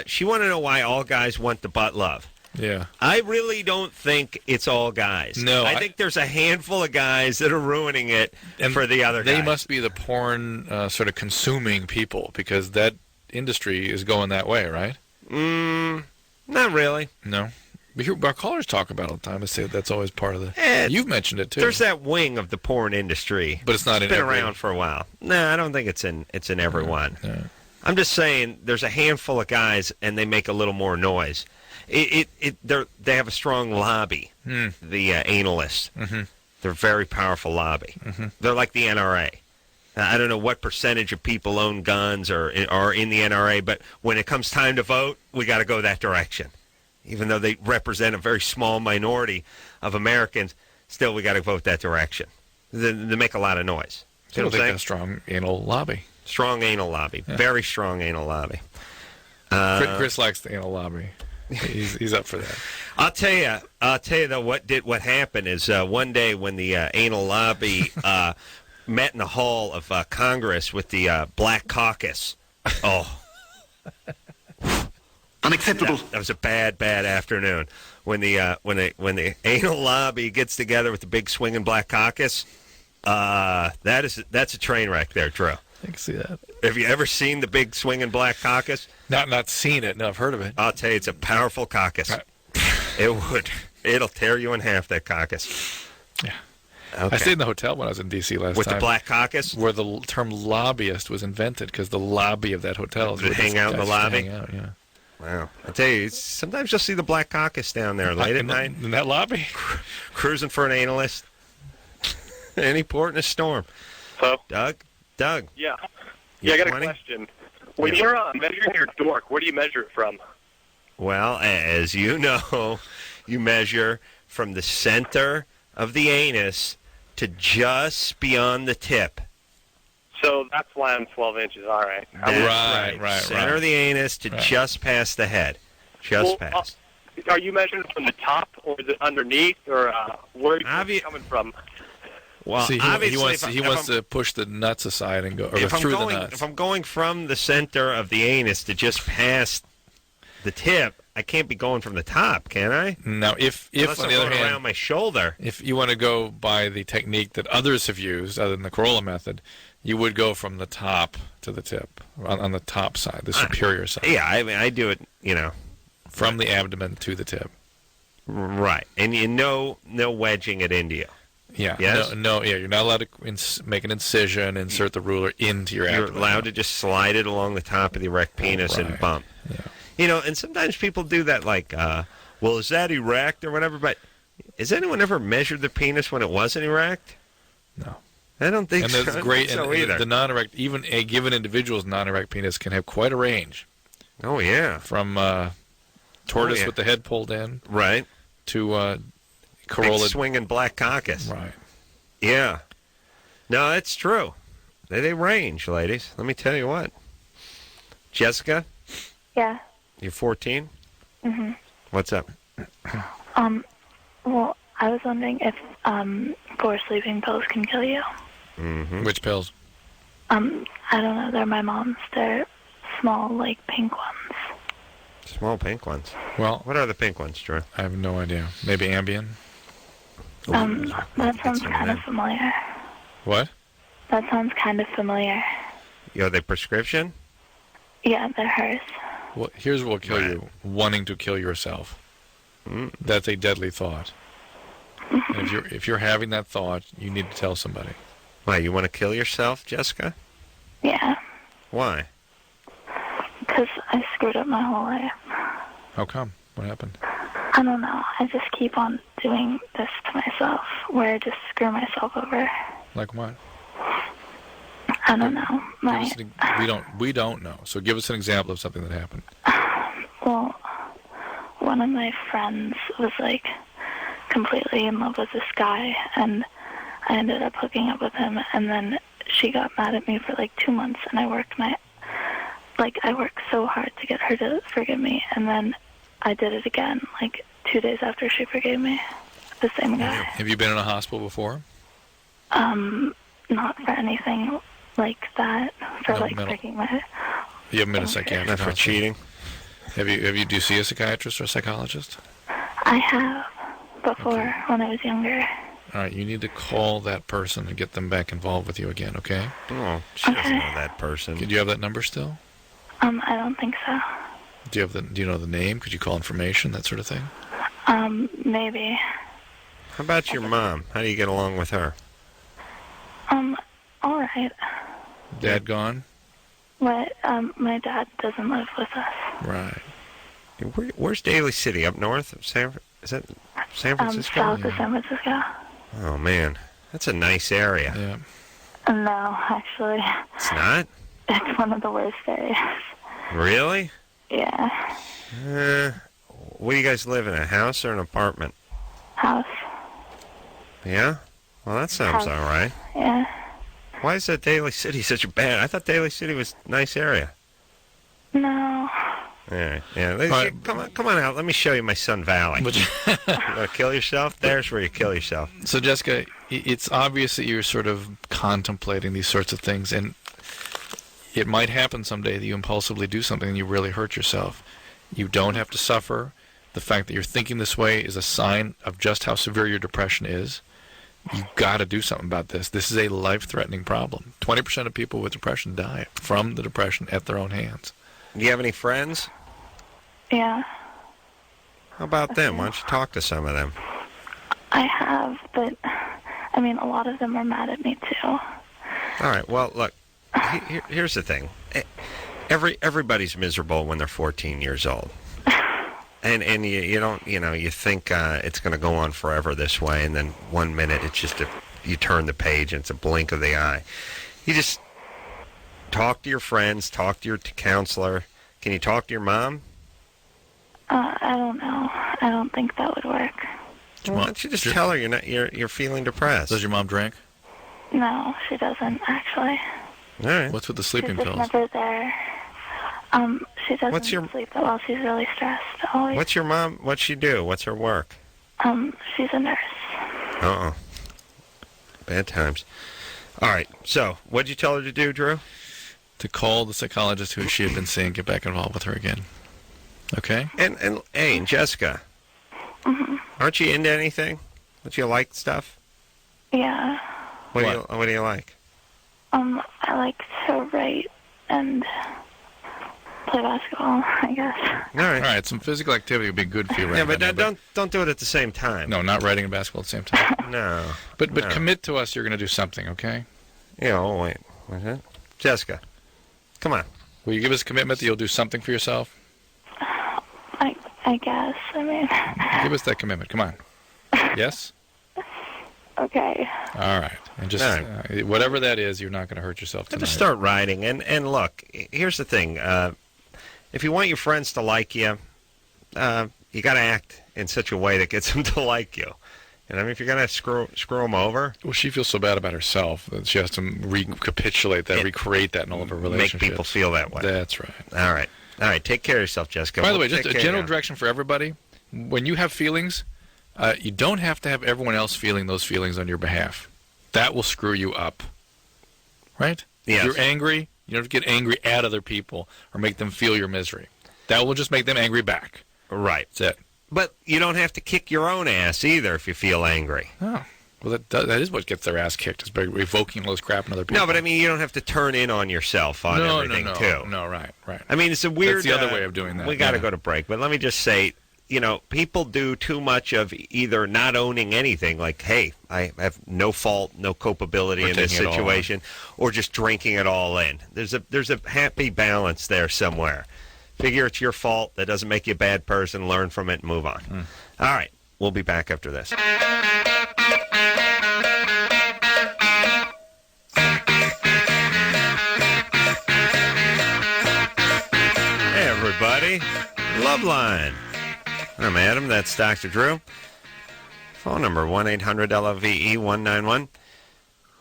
She wanted to know why all guys want the butt love. Yeah. I really don't think it's all guys. No. I think there's a handful of guys that are ruining it for the other guys. They must be the porn sort of consuming people, because that industry is going that way, right? Not really. No. We hear our callers talk about it all the time. They say that's always part of the... You've mentioned it, too. There's that wing of the porn industry. But it's not in been every... around for a while. No, I don't think it's in every one. Yeah. I'm just saying there's a handful of guys, and they make a little more noise. they have a strong lobby. The analists. They're a very powerful lobby. They're like the NRA. I don't know what percentage of people own guns or are in the NRA, but when it comes time to vote, we got to go that direction. Even though they represent a very small minority of Americans, still we got to vote that direction. They make a lot of noise. I don't think a strong anal lobby. Strong anal lobby. Yeah. Very strong anal lobby. Chris likes the anal lobby. He's up for that. I'll tell you though, what happened is one day when the anal lobby met in the hall of Congress with the Black Caucus. Oh. Unacceptable. That was a bad afternoon. When the anal lobby gets together with the big swinging Black Caucus, that's a train wreck there, Drew. I can see that. Have you ever seen the big swinging Black Caucus? Not seen it. No, I've heard of it. I'll tell you, it's a powerful caucus. It'll tear you in half, that caucus. Yeah. Okay. I stayed in the hotel when I was in D.C. last time. With the Black Caucus? Where the term lobbyist was invented, because the lobby of that hotel. Did it hang out in the lobby? Hang out, yeah. Wow. I tell you, sometimes you'll see the Black Caucus down there late at night. In that lobby? Cruising for an analyst. Any port in a storm. Hello? Doug? Yeah. I got a question. When you're measuring your dork, where do you measure it from? Well, as you know, you measure from the center of the anus to just beyond the tip. So that's why I'm 12 inches. All right. Right. Center of the anus to just past the head. Past. Are you measuring from the top, or is it underneath, or where are you coming from? Well, see, he wants to push the nuts aside and go through the nuts. If I'm going from the center of the anus to just past the tip, I can't be going from the top, can I? Now, if on the other hand, around my shoulder, if you want to go by the technique that others have used, other than the Carolla method, you would go from the top to the tip, on the top side, the superior side. Yeah, I mean, I do it, from the abdomen to the tip. Right, and no wedging it into you. Yeah. Yes? No. Yeah, you're not allowed to make an incision, insert the ruler into your abdomen. You're allowed to just slide it along the top of the erect penis and bump. Yeah. And sometimes people do that like, well, is that erect or whatever? But has anyone ever measured the penis when it wasn't erect? No. I don't think so. And that's great. So and either. The non-erect, even a given individual's non-erect penis can have quite a range. Oh, yeah. From tortoise with the head pulled in. Right. To Carolla. Big swinging Black Caucus. Right. Yeah. No, it's true. They range, ladies. Let me tell you what. Jessica? Yeah. You're 14? Mm-hmm. What's up? Well, I was wondering if 4 sleeping pills can kill you. Mm-hmm. Which pills? I don't know. They're my mom's. They're small, like, pink ones. Small pink ones? Well, what are the pink ones, Drew? I have no idea. Maybe Ambien? That sounds kind of familiar. What? That sounds kind of familiar. Are they prescription? Yeah, they're hers. Well, here's what will kill you: wanting to kill yourself. That's a deadly thought. And if you're having that thought, you need to tell somebody. Why, you want to kill yourself, Jessica? Yeah. Why? Because I screwed up my whole life. How come? What happened? I don't know. I just keep on doing this to myself, where I just screw myself over. Like what? I don't know. We don't know. So give us an example of something that happened. Well, one of my friends was like completely in love with this guy, and I ended up hooking up with him, and then she got mad at me for like 2 months, and I worked so hard to get her to forgive me, and then I did it again, like 2 days after she forgave me. The same guy. Have you been in a hospital before? Not for anything like that. For breaking my. You haven't been a psychiatrist? Not for cheating. Do you see a psychiatrist or a psychologist? I have before when I was younger. All right, you need to call that person and get them back involved with you again, okay? Oh, she doesn't know that person. Do you have that number still? I don't think so. Do you know the name? Could you call information, that sort of thing? Maybe. How about your mom? How do you get along with her? All right. Dad gone? My dad doesn't live with us. Right. Where's Daly City? Up north of is that San Francisco? South of San Francisco. Oh, man. That's a nice area. Yeah. No, actually. It's not? It's one of the worst areas. Really? Yeah. Where do you guys live in, a house or an apartment? House. Yeah? Well, that sounds all right. Yeah. Why is that Daly City such a bad? I thought Daly City was a nice area. No. Yeah. Come on out. Let me show you my Sun Valley. You want to kill yourself? There's where you kill yourself. So, Jessica, it's obvious that you're sort of contemplating these sorts of things, and it might happen someday that you impulsively do something and you really hurt yourself. You don't have to suffer. The fact that you're thinking this way is a sign of just how severe your depression is. You've got to do something about this. This is a life-threatening problem. 20% of people with depression die from the depression at their own hands. Do you have any friends? Yeah. How about them? Why don't you talk to some of them? I have, but, I mean, a lot of them are mad at me, too. All right, well, look, here's the thing. Everybody's miserable when they're 14 years old. And you don't, you think it's going to go on forever this way, and then 1 minute it's just you turn the page and it's a blink of the eye. You just talk to your friends, talk to your counselor. Can you talk to your mom? I don't know. I don't think that would work. Well, why don't you just tell her you're feeling depressed? Does your mom drink? No, she doesn't, actually. All right. What's with the sleeping She's pills? just never there. She doesn't sleep at all. She's really stressed always. What's your mom? What's she do? What's her work? She's a nurse. Uh-oh. Bad times. All right. So, what'd you tell her to do, Drew? To call the psychologist who she had been seeing, get back involved with her again. Okay? And hey, and Jessica, aren't you into anything? Don't you like stuff? Yeah. What do you like? I like to write and play basketball, I guess. All right. Some physical activity would be good for you right now. Yeah, but don't do it at the same time. No, not writing and basketball at the same time. No. But commit to us you're going to do something, okay? Yeah, wait. What's that? Jessica, come on. Will you give us a commitment that you'll do something for yourself? I guess. I mean... Give us that commitment. Come on. Yes? Okay. All right. And just whatever that is, you're not going to hurt yourself tonight. Just start writing. And look, here's the thing. If you want your friends to like you, you got to act in such a way that gets them to like you. And I mean, if you're going to screw them over... Well, she feels so bad about herself that she has to recapitulate that, recreate that in all of her relationships. Make people feel that way. That's right. All right. Take care of yourself, Jessica. By the way, just a general direction for everybody. When you have feelings, you don't have to have everyone else feeling those feelings on your behalf. That will screw you up. Right? Yes. If you're angry, you don't have to get angry at other people or make them feel your misery. That will just make them angry back. Right. That's it. But you don't have to kick your own ass either if you feel angry. Oh. Well, that is what gets their ass kicked, is by revoking those crap in other people. No, but I mean, you don't have to turn in on yourself on everything, too. No, right. I mean, it's a weird... That's the other way of doing that. We got to go to break, but let me just say, people do too much of either not owning anything, like, hey, I have no fault, no culpability in this situation, or just drinking it all in. There's a happy balance there somewhere. Figure it's your fault. That doesn't make you a bad person. Learn from it and move on. All right. We'll be back after this. Hey, everybody. Loveline. I'm Adam. That's Dr. Drew. Phone number 1-800-LOVE-191.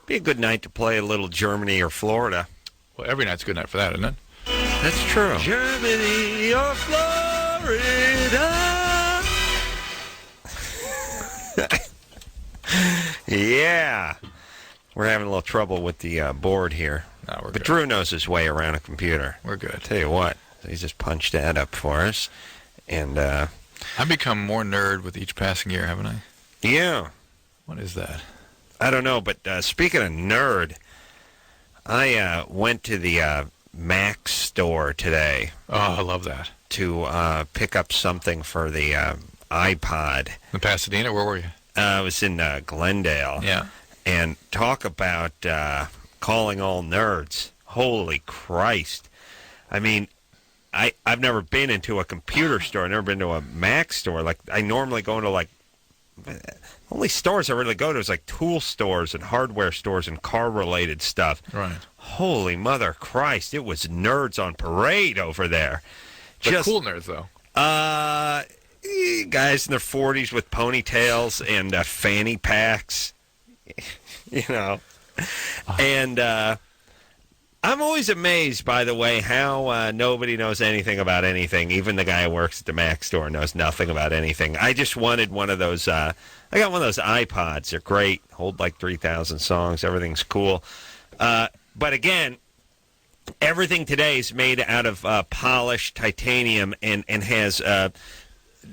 Be a good night to play a little Germany or Florida. Well, every night's a good night for that, isn't it? That's true. Germany or Florida. Yeah. We're having a little trouble with the board here. No, we're but good. Drew knows his way around a computer. We're good. Tell you what, he just punched that up for us. And I've become more nerd with each passing year, haven't I? Yeah. What is that? I don't know, but speaking of nerd, I went to the Mac store today. Oh, I love that. To pick up something for the iPod. In Pasadena? Where were you? I was in Glendale. Yeah. And talk about calling all nerds. Holy Christ. I mean, I've never been into a computer store. I've never been to a Mac store. Like, I normally go into, like, only stores I really go to is, like, tool stores and hardware stores and car-related stuff. Right. Holy mother Christ, it was nerds on parade over there. But cool nerds, though. Guys in their 40s with ponytails and fanny packs, you know. And I'm always amazed, by the way, how nobody knows anything about anything. Even the guy who works at the Mac store knows nothing about anything. I just wanted one of those. I got one of those iPods. They're great. Hold like 3,000 songs. Everything's cool. But again, everything today is made out of polished titanium and has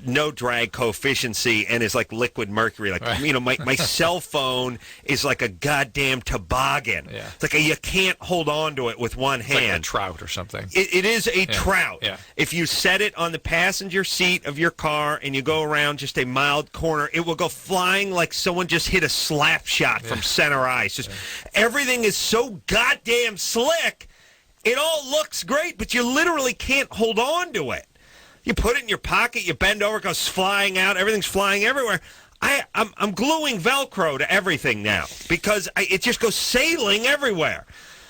no drag coefficiency and is like liquid mercury. Like, you know, my cell phone is like a goddamn toboggan. Yeah. It's like you can't hold on to it with one hand. Like a trout or something. It is a trout. Yeah. If you set it on the passenger seat of your car and you go around just a mild corner, it will go flying like someone just hit a slap shot from center ice. Just everything is so goddamn slick. It all looks great, but you literally can't hold on to it. You put it in your pocket, you bend over, it goes flying out, everything's flying everywhere. I'm gluing Velcro to everything now because it just goes sailing everywhere.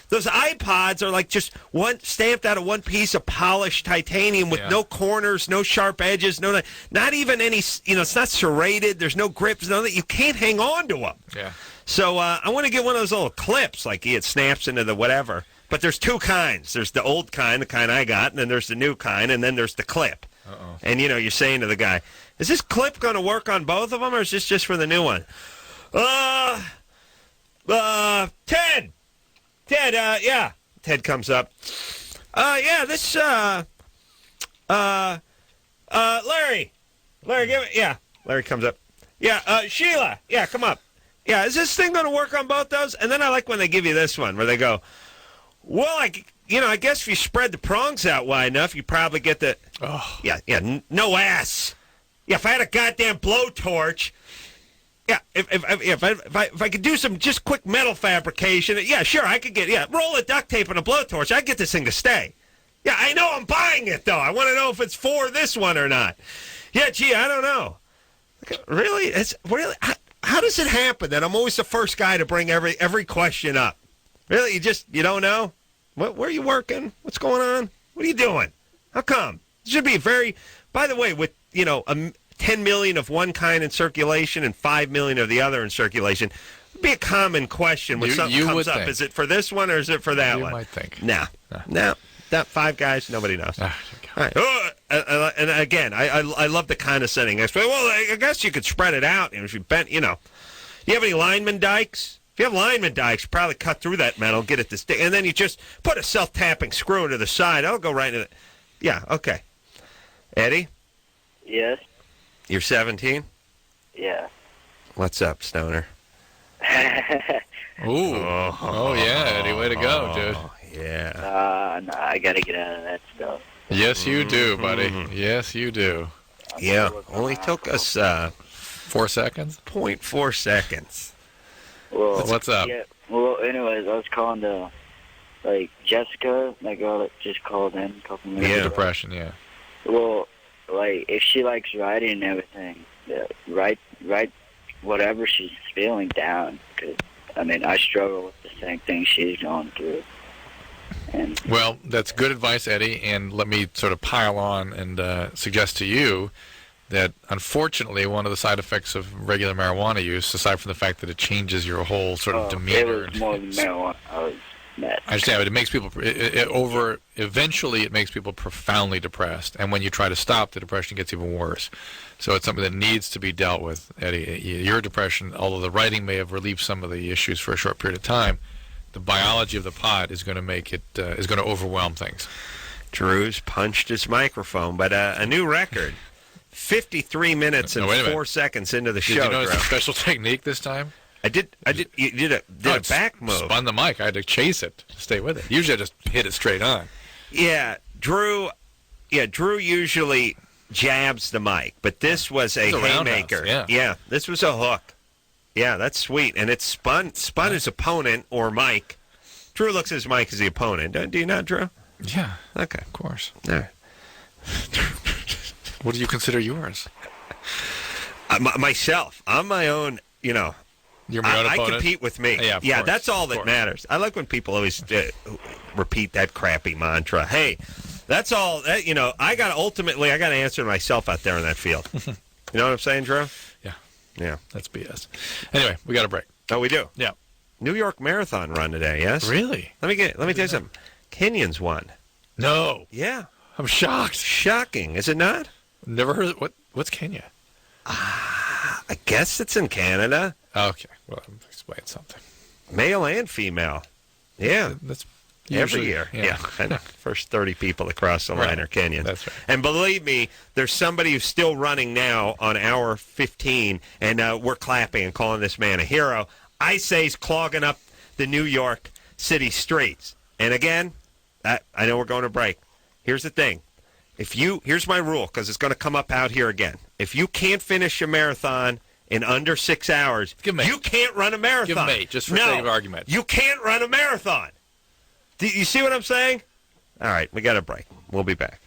Those iPods are like just stamped out of one piece of polished titanium with no corners, no sharp edges, not even any, you know, it's not serrated, there's no grips, none of that. You can't hang on to them. Yeah. So I want to get one of those little clips, like it snaps into the whatever. But there's two kinds. There's the old kind, the kind I got, and then there's the new kind, and then there's the clip. Uh-oh. And, you know, you're saying to the guy, is this clip going to work on both of them, or is this just for the new one? Ted, yeah. Ted comes up. Yeah, this, Larry, give it, yeah. Larry comes up. Yeah, Sheila, yeah, come up. Yeah, is this thing going to work on both those? And then I like when they give you this one, where they go, well, I guess if you spread the prongs out wide enough, you probably get the... Oh. Yeah, no ass. Yeah, if I had a goddamn blowtorch... Yeah, if I could do some just quick metal fabrication, yeah, sure, I could get... roll of duct tape and a blowtorch, I'd get this thing to stay. Yeah, I know I'm buying it, though. I want to know if it's for this one or not. Yeah, gee, I don't know. Really? How does it happen that I'm always the first guy to bring every question up? Really? You don't know? Where are you working? What's going on? What are you doing? How come? It should be very... By the way, with, 10 million of one kind in circulation and 5 million of the other in circulation, it would be a common question when something comes up. Is it for this one or is it for that one? You might think. No. That 5 guys, nobody knows. All right. And again, I love the condescending. Well, I guess you could spread it out. If you bent, you have any lineman dikes? If you have lineman dikes, you probably cut through that metal, get it to stick, and then you just put a self-tapping screw into the side. It'll go right in it. Yeah, okay. Eddie? Yes? You're 17? Yeah. What's up, Stoner? Ooh. Oh, yeah, Eddie. Way to go, dude. Yeah. No, I got to get out of that stuff. Yes, you do, buddy. Yes, you do. Yeah. Only took us 4 seconds? 0.4 seconds. Well, what's up? Yeah, well, anyways, I was calling to, Jessica, that girl that just called in a couple minutes ago. Depression, yeah. Well, if she likes writing and everything, write whatever she's feeling down. Because, I struggle with the same thing she's going through. Well, that's good advice, Eddie, and let me sort of pile on and suggest to you that, unfortunately, one of the side effects of regular marijuana use, aside from the fact that it changes your whole sort of demeanor... It was more than marijuana. I was mad. I understand, but it makes people... Eventually, it makes people profoundly depressed, and when you try to stop, the depression gets even worse. So it's something that needs to be dealt with, Eddie. Your depression, although the writing may have relieved some of the issues for a short period of time, the biology of the pot is going to make it... is going to overwhelm things. Drew's punched his microphone, but a new record... 53 minutes and 4 seconds into the show. Did you notice a special technique this time? I did. You did a back move. Spun the mic. I had to chase it to stay with it. Usually I just hit it straight on. Yeah, Drew usually jabs the mic, but this was a haymaker. Yeah, this was a hook. Yeah, that's sweet. And it spun his opponent or Mike. Drew looks at his mic as the opponent. Do you not, Drew? Yeah. Okay. Of course. All right. What do you consider yours? Myself. I'm my own, You're my own I opponent? compete with me. Yeah, of course, that's all that matters. I like when people always repeat that crappy mantra. Hey, that's all. I got to answer myself out there in that field. You know what I'm saying, Drew? Yeah. That's BS. Anyway, we got a break. Oh, we do? Yeah. New York Marathon run today, yes? Really? Let me tell you something. Kenyans won. No. Yeah. I'm shocked. Shocking, is it not? Never heard of what's Kenya? I guess it's in Canada. Okay. Well, explain something. Male and female. Yeah. That's every usually, year. Yeah. I know. First 30 people that cross the line are Kenyans. That's right. And believe me, there's somebody who's still running now on hour 15, and we're clapping and calling this man a hero. I say he's clogging up the New York City streets. And again, I know we're going to break. Here's the thing. Here's my rule, because it's going to come up out here again. If you can't finish a marathon in under 6 hours, you can't run a marathon. Give me, just for sake of argument. You can't run a marathon. Do you see what I'm saying? All right, we got a break. We'll be back.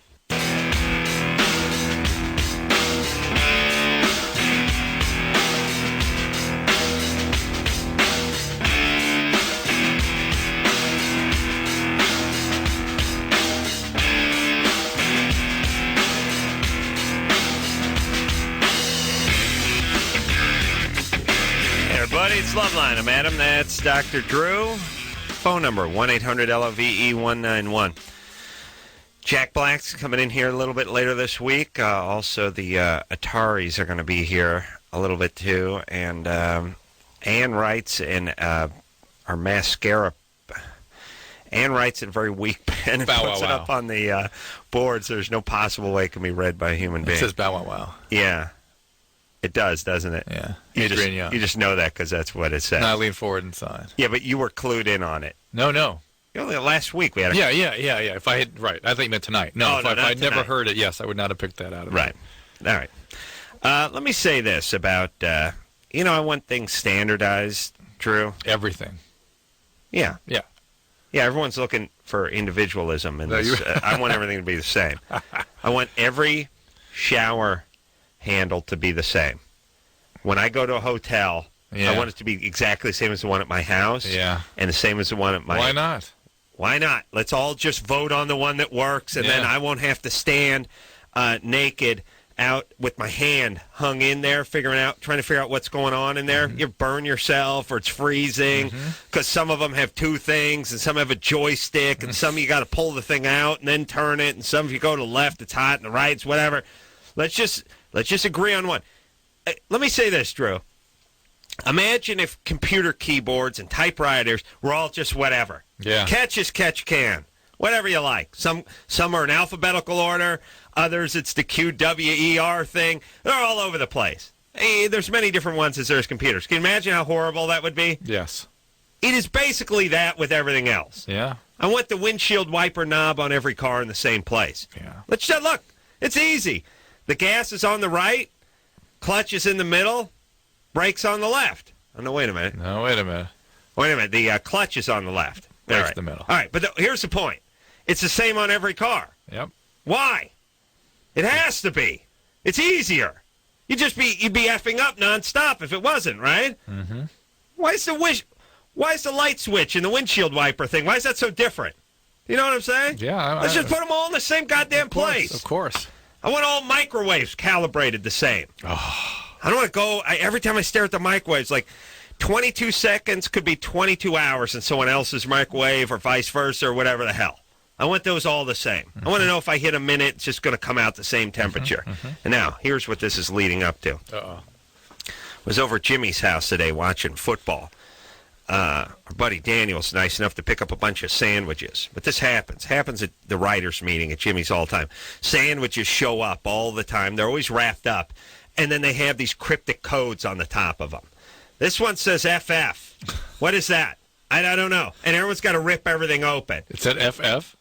Everybody, it's Loveline. I'm Adam. That's Dr. Drew. Phone number, 1-800-LOVE-191. Jack Black's coming in here a little bit later this week. Also, the Ataris are going to be here a little bit, too. And Ann writes in our mascara. Ann writes in a very weak pen and puts it up on the board, so there's no possible way it can be read by a human being. It says bow wow wow. Yeah. It does, doesn't it? Yeah. You just know that because that's what it says. No, I lean forward and sign. Yeah, but you were clued in on it. No. Last week we had Yeah. If I had, right. I think you meant tonight. No, if I'd never heard it, yes, I would not have picked that out of it. Right. All right. Let me say this about, I want things standardized, Drew. Everything. Yeah. Yeah. Yeah, everyone's looking for individualism in this. I want everything to be the same. I want every shower handle to be the same. When I go to a hotel, I want it to be exactly the same as the one at my house. Yeah. And the same as the one at my... Why not? Why not? Let's all just vote on the one that works, and then I won't have to stand naked out with my hand hung in there, trying to figure out what's going on in there. You burn yourself, or it's freezing, because some of them have two things, and some have a joystick, and some you got to pull the thing out and then turn it, and some if you go to the left, it's hot, and the right, it's whatever. Let's just agree on one. Let me say this, Drew. Imagine if computer keyboards and typewriters were all just whatever. Yeah. Catch as catch can. Whatever you like. Some are in alphabetical order. Others, it's the QWER thing. They're all over the place. Hey, there's many different ones as there's computers. Can you imagine how horrible that would be? Yes. It is basically that with everything else. Yeah. I want the windshield wiper knob on every car in the same place. Yeah. Let's just look. It's easy. The gas is on the right. Clutch is in the middle. Brakes on the left. Oh, no, wait a minute. Wait a minute. The clutch is on the left. Brakes in the middle. All right, but here's the point. It's the same on every car. Yep. Why? It has to be. It's easier. You'd be effing up nonstop if it wasn't, right? Mm-hmm. Why is the light switch in the windshield wiper thing? Why is that so different? You know what I'm saying? Yeah. Let's just put them all in the same goddamn place. Of course. I want all microwaves calibrated the same. Oh. I don't want to go... every time I stare at the microwaves, like 22 seconds could be 22 hours in someone else's microwave or vice versa or whatever the hell. I want those all the same. I want to know if I hit a minute, it's just going to come out the same temperature. And now, here's what this is leading up to. Uh-oh. Was over at Jimmy's house today watching football. Our buddy Daniel's nice enough to pick up a bunch of sandwiches. But this happens at the writers' meeting at Jimmy's all the time. Sandwiches show up all the time. They're always wrapped up. And then they have these cryptic codes on the top of them. This one says FF. What is that? I don't know. And everyone's got to rip everything open. It said FF?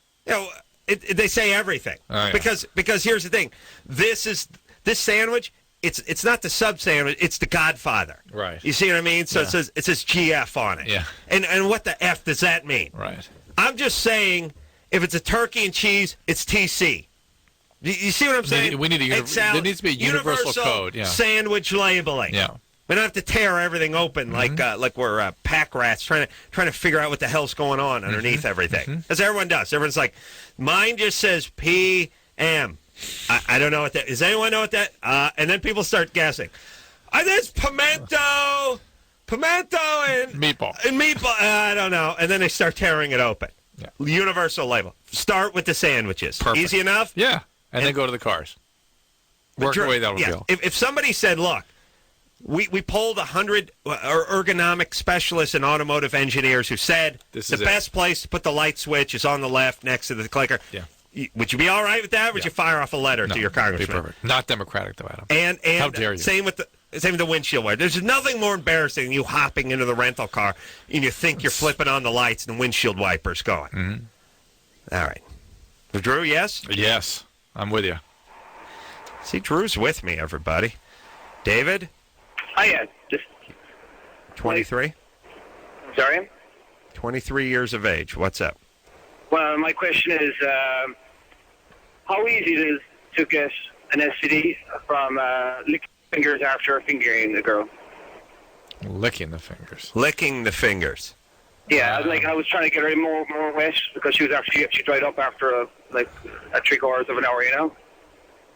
They say everything. Oh, yeah. Because here's the thing. This sandwich, it's not the sub sandwich, it's the Godfather. Right. You see what I mean? So it says GF on it. Yeah. And what the F does that mean? Right. I'm just saying, if it's a turkey and cheese, it's TC. You see what I'm saying? We need there needs to be a universal code. Yeah. Sandwich labeling. Yeah. We don't have to tear everything open like we're pack rats trying to figure out what the hell's going on underneath everything. As everyone does. Everyone's like, mine just says PM. I don't know what that is. Does anyone know what that? And then people start guessing. There's pimento and meatball. I don't know. And then they start tearing it open. Yeah. Universal label. Start with the sandwiches. Perfect. Easy enough? Yeah. And then go to the cars. Work your way down the hill. If somebody said, look, we polled 100 ergonomic specialists and automotive engineers who said the best place to put the light switch is on the left next to the clicker. Yeah. Would you be all right with that? Or would you fire off a letter to your congressman? Be perfect. Not democratic, though, Adam. And how dare you? Same with the windshield wiper. There's nothing more embarrassing than you hopping into the rental car and you think you're flipping on the lights and the windshield wiper's going. Mm-hmm. All right. Drew, yes? Yes. I'm with you. See, Drew's with me, everybody. David? Hiya. Just 23? Sorry? 23 years of age. What's up? Well, my question is, how easy it is to get an STD from licking fingers after fingering a girl? Licking the fingers. Licking the fingers. Yeah, I was trying to get her more wet because she dried up after a 3/4 of an hour, you know?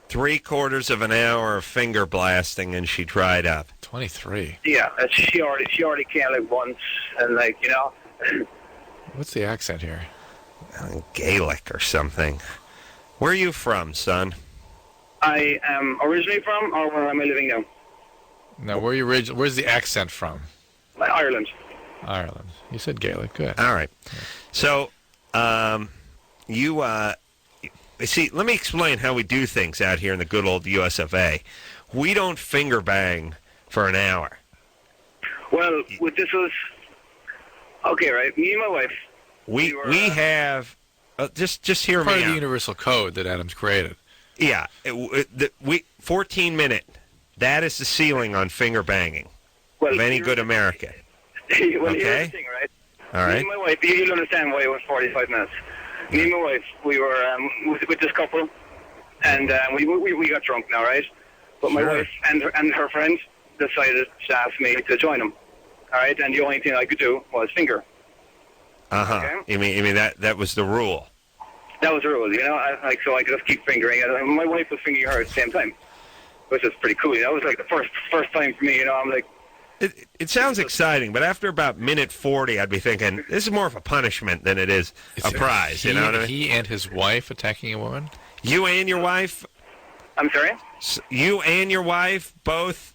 3/4 of an hour of finger blasting and she dried up. 23. Yeah, and she already came once and you know. What's the accent here? Gaelic or something. Where are you from, son? I am originally from, or where am I living now? No, where's the accent from? Ireland. Ireland. You said Gaelic. Good. All right. So, you see, let me explain how we do things out here in the good old US of A. We don't finger bang for an hour. Well, this was... Okay, right? Me and my wife... We have... just hear me out. Part of the universal code that Adam's created. Yeah. 14-minute. That is the ceiling on finger banging of any good American. Well, here's the thing, right? All right. Me and my wife, you'll understand why it was 45 minutes. Me and my wife, we were with this couple, and we got drunk now, right? But my wife and her friend decided to ask me to join them, all right? And the only thing I could do was finger. Okay? You mean that was the rule? That was the rule, you know? So I could just keep fingering, and my wife was fingering her at the same time, which is pretty cool. That was like the first time for me, you know? I'm like... It sounds exciting, but after about minute 40, I'd be thinking, this is more of a punishment than it is a prize. You know what I mean? He and his wife attacking a woman? You and your wife? I'm sorry? You and your wife both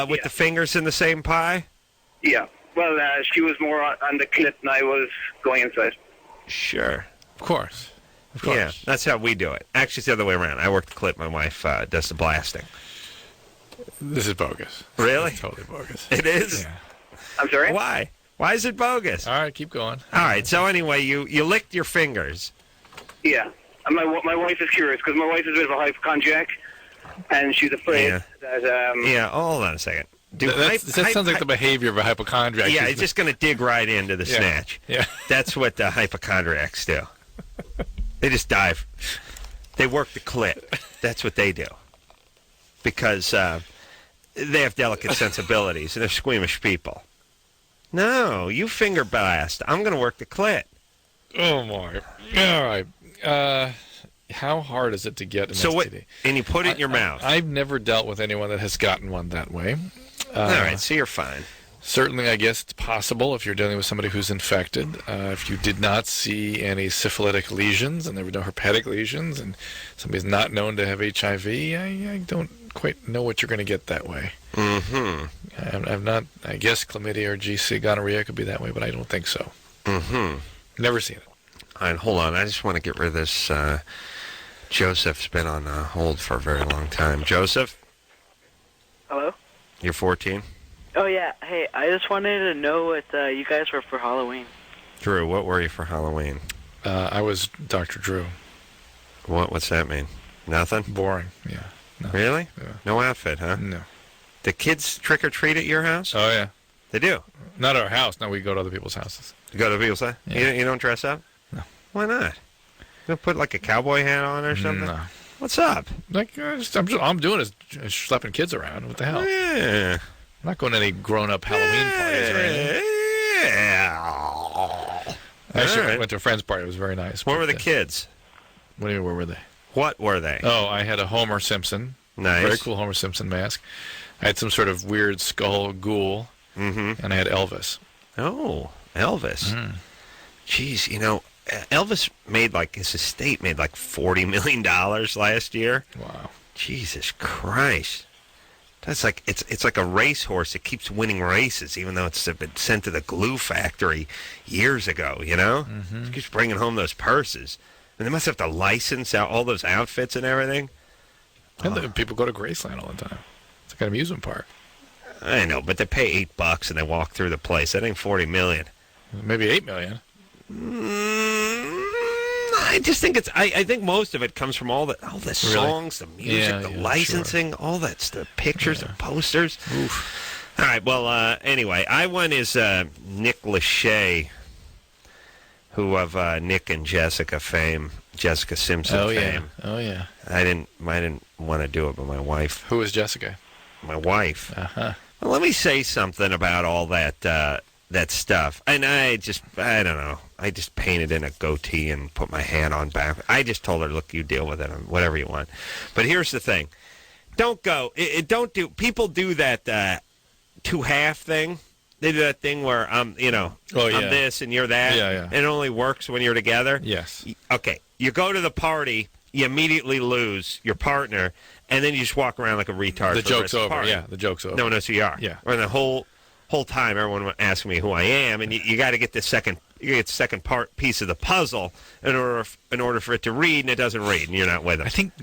with the fingers in the same pie? Yeah. Well, she was more on the clit and I was going inside. Sure. Of course. Yeah, that's how we do it. Actually, it's the other way around. I work the clit. My wife does the blasting. This is bogus. Really? It's totally bogus. It is? Yeah. I'm sorry? Why? Why is it bogus? All right, keep going. All right, so anyway, you licked your fingers. Yeah. And my wife is curious because my wife is a bit of a hypochondriac, and she's afraid that... Yeah, hold on a second. That sounds like the behavior of a hypochondriac. Yeah, it's just going to dig right into the snatch. Yeah. That's what the hypochondriacs do. They just dive. They work the clit. That's what they do. Because they have delicate sensibilities, and they're squeamish people. No, you finger blast. I'm going to work the clit. Oh, my. All right. How hard is it to get an STD? And you put it in your mouth. I've never dealt with anyone that has gotten one that way. All right, so you're fine. Certainly, I guess it's possible if you're dealing with somebody who's infected. If you did not see any syphilitic lesions and there were no herpetic lesions and somebody's not known to have HIV, I don't quite know what you're going to get that way. Mm-hmm. I'm not, I guess chlamydia or GC gonorrhea could be that way, but I don't think so. Mm-hmm. Never seen it. All right, hold on. I just want to get rid of this. Joseph's been on hold for a very long time. Joseph? Hello? You're 14? Oh, yeah. Hey, I just wanted to know what you guys were for Halloween. Drew, what were you for Halloween? I was Dr. Drew. What's that mean? Nothing? Boring, yeah. No. Really? Yeah. No outfit, huh? No. The kids trick-or-treat at your house? Oh, yeah. They do? Not at our house. No, we go to other people's houses. You go to people's house? Yeah. You don't dress up? No. Why not? You don't put like a cowboy hat on or something? No. What's up? Like, all I'm doing is schlepping kids around. What the hell? Yeah. I'm not going to any grown-up Halloween parties or anything. Yeah. I went to a friend's party. It was very nice. Where were the kids? What do you mean, where were they? What were they? Oh, I had a Homer Simpson. Nice. Very cool Homer Simpson mask. I had some sort of weird skull ghoul. Mm-hmm. And I had Elvis. Oh, Elvis. Mm. Jeez, Elvis his estate made like $40 million last year. Wow. Jesus Christ. That's like it's like a racehorse that keeps winning races, even though it's been sent to the glue factory years ago. Mm-hmm. It keeps bringing home those purses, and they must have to license out all those outfits and everything. And people go to Graceland all the time. It's like an amusement park. I know, but they pay $8 and they walk through the place. That ain't $40 million. Maybe $8 million. I just think I think most of it comes from all the songs, the music, the licensing, all that stuff, pictures, the posters. Oof. All right. Well, anyway, I won is Nick Lachey, who of Nick and Jessica fame, Jessica Simpson fame. Oh yeah. I didn't want to do it, but my wife. Who is Jessica? My wife. Uh-huh. Well, let me say something about all that stuff. And I don't know. I just painted in a goatee and put my hand on back. I just told her, look, you deal with it, whatever you want. But here's the thing. Don't go. People do that two-half thing. They do that thing where I'm this and you're that. Yeah. And it only works when you're together. Yes. Okay. You go to the party, you immediately lose your partner, and then you just walk around like a retard. The joke's over. Party. Yeah, the joke's over. No one knows who you are. Yeah. Or the whole time, everyone asks me who I am, and you got to get the second piece of the puzzle in order for it to read, and it doesn't read, and you're not with it. I think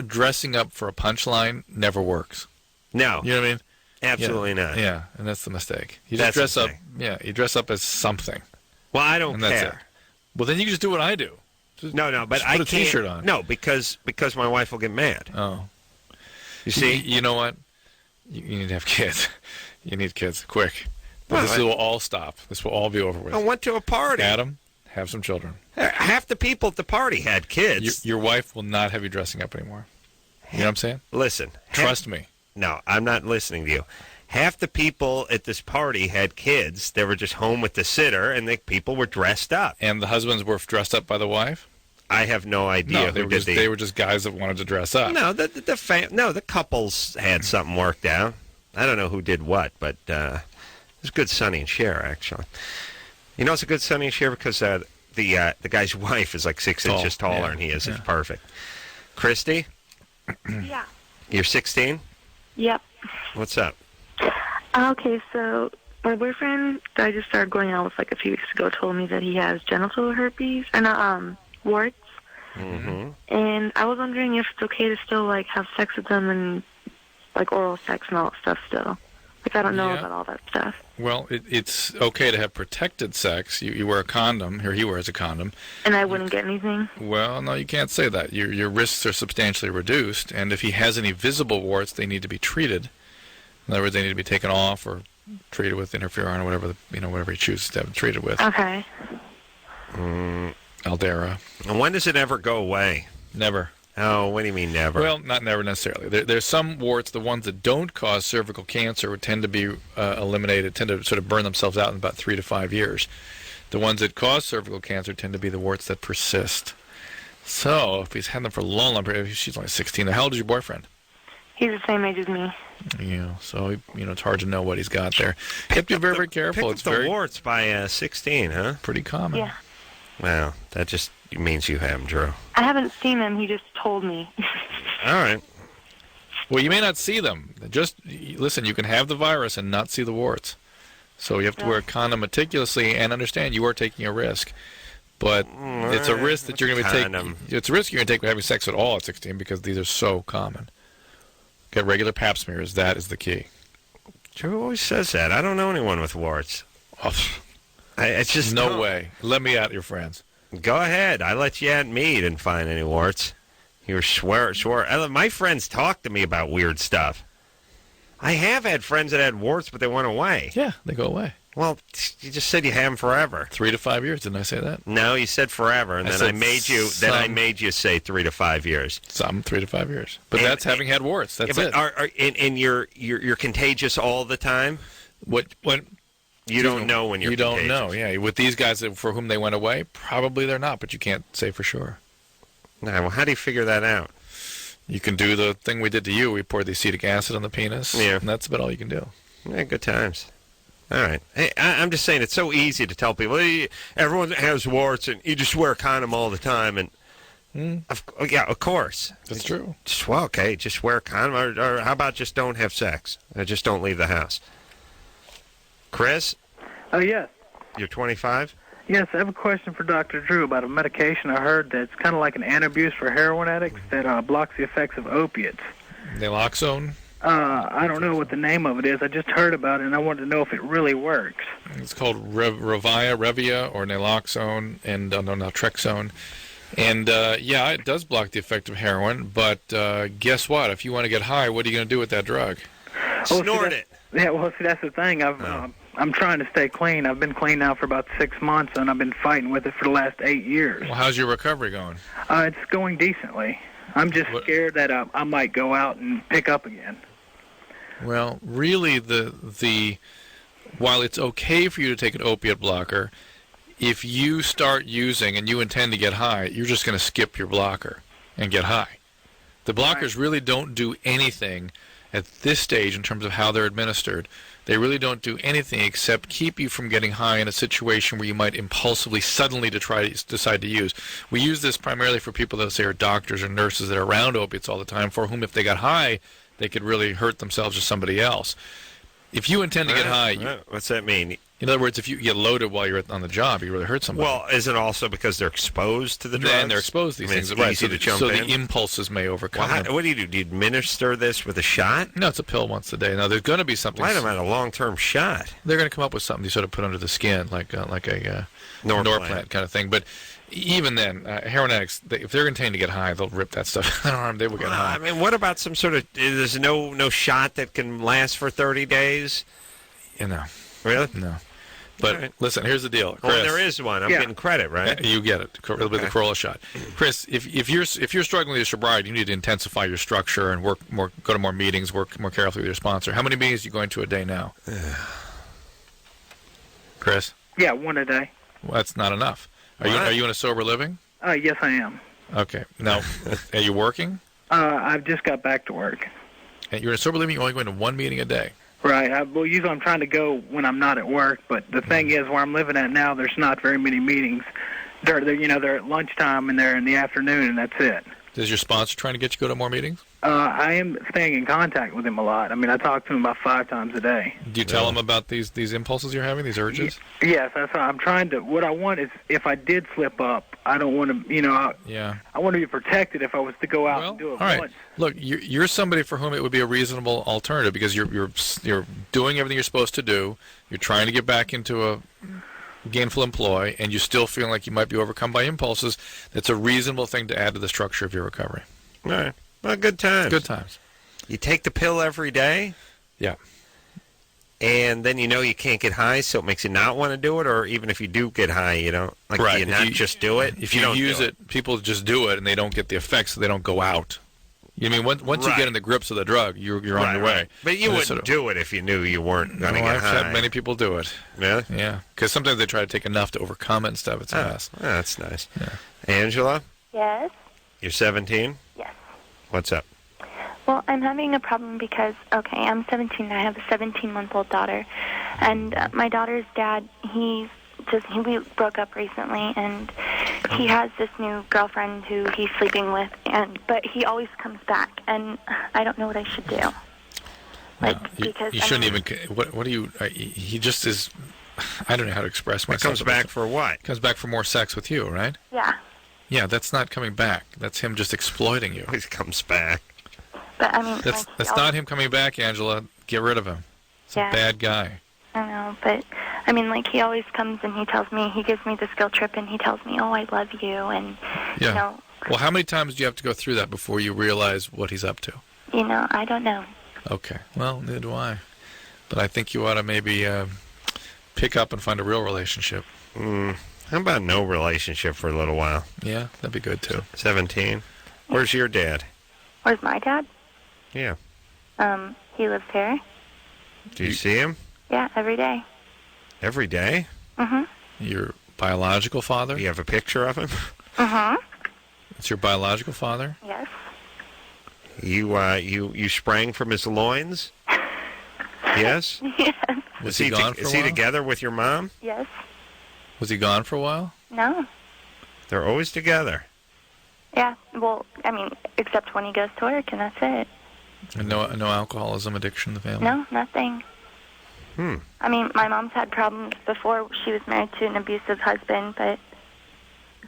dressing up for a punchline never works. No. You know what I mean? Absolutely not. Yeah, and that's the mistake. You just dress up. Yeah, you dress up as something. Well, I don't care. That's it. Well, then you can just do what I do. No, but I can't. Put a T-shirt on. No, because my wife will get mad. Oh. You see? You know what? You need to have kids. You need kids quick. But this will all stop. This will all be over with. I went to a party. Adam, have some children. Half the people at the party had kids. Your wife will not have you dressing up anymore. You know what I'm saying? Listen. Trust me. No, I'm not listening to you. Half the people at this party had kids. They were just home with the sitter, and the people were dressed up. And the husbands were dressed up by the wife? I have no idea. No, they were just guys that wanted to dress up. No, the couples had something worked out. I don't know who did what, but it was good Sonny and Cher, actually. You know it's a good Sonny and Cher because the guy's wife is like 6 inches taller than he is. Yeah. It's perfect. Christy? Yeah. You're 16? Yep. What's up? Okay, so my boyfriend that I just started going out with like a few weeks ago told me that he has genital herpes, warts. Mm-hmm. And I was wondering if it's okay to still like have sex with them and like oral sex and all that stuff still. Like I don't know about all that stuff. Well, it's okay to have protected sex. You wear a condom. Here he wears a condom. And I wouldn't get anything? Well, no, you can't say that. Your risks are substantially reduced. And if he has any visible warts, they need to be treated. In other words, they need to be taken off or treated with interferon or whatever he chooses to have it treated with. Okay. Aldera. And when does it ever go away? Never. Oh, what do you mean never? Well, not never necessarily. There's some warts, the ones that don't cause cervical cancer, tend to be eliminated, tend to sort of burn themselves out in about 3 to 5 years. The ones that cause cervical cancer tend to be the warts that persist. So, if he's had them for a long period, she's only 16. How old is your boyfriend? He's the same age as me. Yeah, so it's hard to know what he's got there. You have to be very, very careful. Pick up the warts by 16, huh? Pretty common. Yeah. Well, that just means you have them, Drew. I haven't seen them. He just told me. All right. Well, you may not see them. Just listen. You can have the virus and not see the warts. So you have to wear a condom meticulously and understand you are taking a risk. But it's a risk that you're going to take. It's a risk you're going to take with having sex at all at 16 because these are so common. Get regular pap smears. That is the key. Drew always says that. I don't know anyone with warts. Oh, it's just no way. Let me out your friends. Go ahead. I let you at me. Didn't find any warts. You swear. My friends talk to me about weird stuff. I have had friends that had warts, but they went away. Yeah, they go away. Well, you just said you have them forever. 3 to 5 years, didn't I say that? No, you said forever, and then I made you. Then I made you say 3 to 5 years. Some 3 to 5 years, but that's having had warts. That's it. And you're contagious all the time. What you don't know when you're. You don't know. Yeah, with these guys for whom they went away, probably they're not, but you can't say for sure. No, well, how do you figure that out? You can do the thing we did to you. We poured the acetic acid on the penis. Yeah, and that's about all you can do. Yeah, good times. All right. Hey, I'm just saying it's so easy to tell people, hey, everyone has warts and you just wear a condom all the time. And of course. That's true. Just wear a condom. Or how about just don't have sex? Just don't leave the house. Chris? Oh, yes. You're 25? Yes, I have a question for Dr. Drew about a medication I heard that's kind of like an antabuse for heroin addicts that blocks the effects of opiates. Naloxone? I don't know what the name of it is. I just heard about it, and I wanted to know if it really works. It's called Revia, or naloxone, and naltrexone. And, it does block the effect of heroin, but guess what? If you want to get high, what are you going to do with that drug? Snort it. Yeah, well, see, that's the thing. I'm trying to stay clean. I've been clean now for about 6 months, and I've been fighting with it for the last 8 years. Well, how's your recovery going? It's going decently. I'm just scared that I might go out and pick up again. Well, really, while it's okay for you to take an opiate blocker, if you start using and you intend to get high, you're just going to skip your blocker and get high. The blockers really don't do anything at this stage in terms of how they're administered. They really don't do anything except keep you from getting high in a situation where you might impulsively, suddenly decide to use. We use this primarily for people that say are doctors or nurses that are around opiates all the time, for whom if they got high, they could really hurt themselves or somebody else. If you intend to get high... What's that mean? In other words, if you get loaded while you're on the job, you really hurt somebody. Well, is it also because they're exposed to the drugs? And they're exposed to these things. It's easy to jump in. So the impulses may overcome them. What do you do? Do you administer this with a shot? No, it's a pill once a day. Now, there's going to be something... Wait a minute, a long-term shot? They're going to come up with something you sort of put under the skin, like a Norplant kind of thing. But even then, heroin addicts, if they're intending to get high, they'll rip that stuff out of them. They will get high. I mean, what about some sort of... There's no shot that can last for 30 days? No. Really? No. But listen, here's the deal, Chris. Well, there is one. I'm getting credit, right? You get it. It'll be the Carolla shot. Chris, if you're struggling with your sobriety, you need to intensify your structure and go to more meetings, work more carefully with your sponsor. How many meetings are you going to a day now? Chris? Yeah, one a day. Well, that's not enough. Are you in a sober living? Yes, I am. Okay. Now, are you working? I've just got back to work. And you're in a sober living. You're only going to one meeting a day. Right. Well, usually I'm trying to go when I'm not at work, but the thing is, where I'm living at now, there's not very many meetings. They're at lunchtime and they're in the afternoon, and that's it. Is your sponsor trying to get you to go to more meetings? I am staying in contact with him a lot. I mean, I talk to him about 5 times a day. Do you tell him about these impulses you're having, these urges? Yes, that's what I'm trying to. What I want is, if I did slip up, I don't want to. I want to be protected if I was to go out and do it. All right. Look, you're somebody for whom it would be a reasonable alternative because you're doing everything you're supposed to do. You're trying to get back into a gainful employ, and you still feel like you might be overcome by impulses. That's a reasonable thing to add to the structure of your recovery. All right. Well, good times. Good times. You take the pill every day? Yeah. And then you can't get high, so it makes you not want to do it, or even if you do get high, do you not just do it? If you don't use it, people just do it, and they don't get the effects, so they don't go out. You mean once you get in the grips of the drug, you're on your way. Right. But you wouldn't do it if you knew you weren't going to get high. I've had many people do it. Really? Yeah. Because sometimes they try to take enough to overcome it and stuff. It's a mess. Oh, that's nice. Yeah. Angela? Yes? You're 17? Yes. What's up? Well, I'm having a problem because, I'm 17 and I have a 17-month-old daughter. And my daughter's dad, we broke up recently, and he has this new girlfriend who he's sleeping with, but he always comes back, and I don't know what I should do. Because you shouldn't even. What do you? He just is. I don't know how to express myself. He comes back for what? Comes back for more sex with you, right? Yeah. Yeah, that's not coming back. That's him just exploiting you. He comes back. But I mean, that's not him coming back, Angela. Get rid of him. He's a bad guy. I know, but I mean, he always comes and he gives me this guilt trip, and he tells me, "Oh, I love you," and Well, how many times do you have to go through that before you realize what he's up to? I don't know. Okay. Well, neither do I. But I think you ought to maybe pick up and find a real relationship. How about no relationship for a little while? Yeah, that'd be good, too. 17. Where's your dad? Where's my dad? Yeah. He lives here. Do you see him? Yeah, every day. Every day? Your biological father? Do you have a picture of him? It's your biological father? Yes. You sprang from his loins? Yes? Yes. Was he gone for a while? Is he together with your mom? Yes. Was he gone for a while? No. They're always together. Yeah, well, I mean, except when he goes to work, and that's it. And no alcoholism addiction in the family? No, nothing. I mean, my mom's had problems before she was married to an abusive husband, but,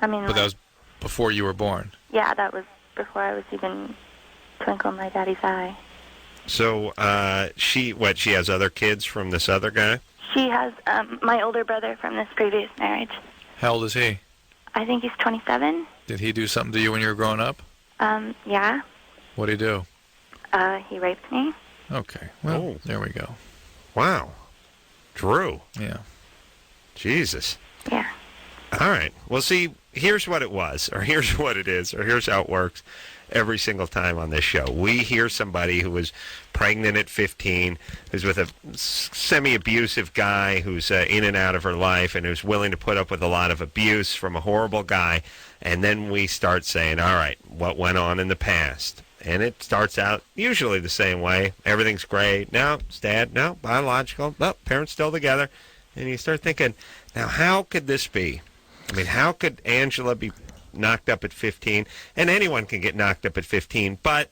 I mean... But that was before you were born? Yeah, that was before I was even twinkle in my daddy's eye. So, she has other kids from this other guy? She has my older brother from this previous marriage. How old is he? I think he's 27. Did he do something to you when you were growing up? Yeah. What'd he do? He raped me. Okay. Well, there we go. Wow. Drew. Yeah. Jesus. Yeah. All right. Well, see, here's what it was, or here's what it is, or here's how it works every single time on this show. We hear somebody who was pregnant at 15, who's with a semi-abusive guy who's in and out of her life and who's willing to put up with a lot of abuse from a horrible guy, and then we start saying, all right, what went on in the past? And it starts out usually the same way. Everything's great. No, it's dad. No, biological. No, parents still together. And you start thinking, now how could this be? I mean, how could Angela be knocked up at 15? And anyone can get knocked up at 15, but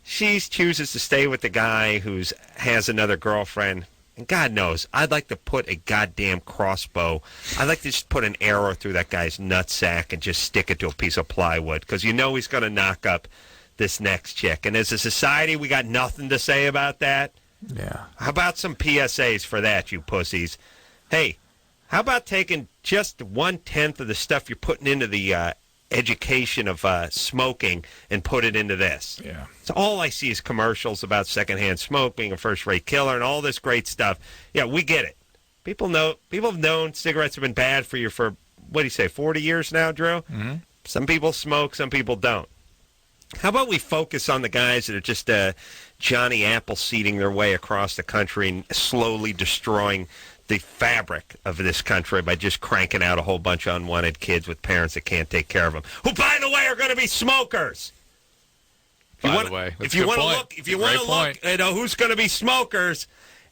she chooses to stay with the guy who has another girlfriend. And God knows, I'd like to put a goddamn crossbow. I'd like to just put an arrow through that guy's nutsack and just stick it to a piece of plywood, because you know he's going to knock up this next chick. And as a society, we got nothing to say about that. Yeah. How about some PSAs for that, you pussies? Hey, how about taking just 1/10 of the stuff you're putting into the education of smoking and put it into this? Yeah. So all I see is commercials about secondhand smoke being a first-rate killer and all this great stuff. Yeah, we get it. People have known cigarettes have been bad for you for, what do you say, 40 years now, Drew? Mm-hmm. Some people smoke, some people don't. How about we focus on the guys that are just Johnny Appleseeding their way across the country and slowly destroying the fabric of this country by just cranking out a whole bunch of unwanted kids with parents that can't take care of them, who, by the way, are going to be smokers. If you want to look at who's going to be smokers,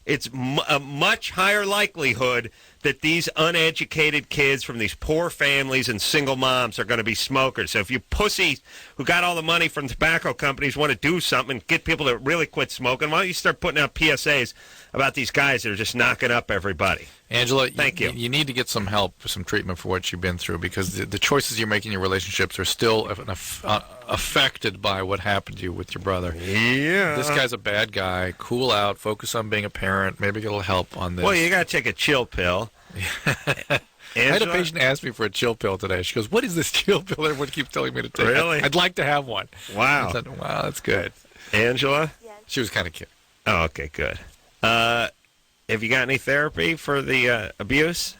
it's a much higher likelihood that these uneducated kids from these poor families and single moms are going to be smokers. So if you pussies who got all the money from tobacco companies want to do something and get people to really quit smoking, why don't you start putting out PSAs about these guys that are just knocking up everybody? Angela, thank you. You need to get some help, some treatment for what you've been through, because the choices you're making in your relationships are still affected by what happened to you with your brother. Yeah. This guy's a bad guy. Cool out. Focus on being a parent. Maybe get a little help on this. Well, you got to take a chill pill. I had a patient ask me for a chill pill today. She goes, "What is this chill pill everyone keeps telling me to take?" Really? I'd like to have one. Wow. I said, wow, that's good. Angela? Yes. She was kind of kidding. Oh, okay, good. Have you got any therapy for the abuse?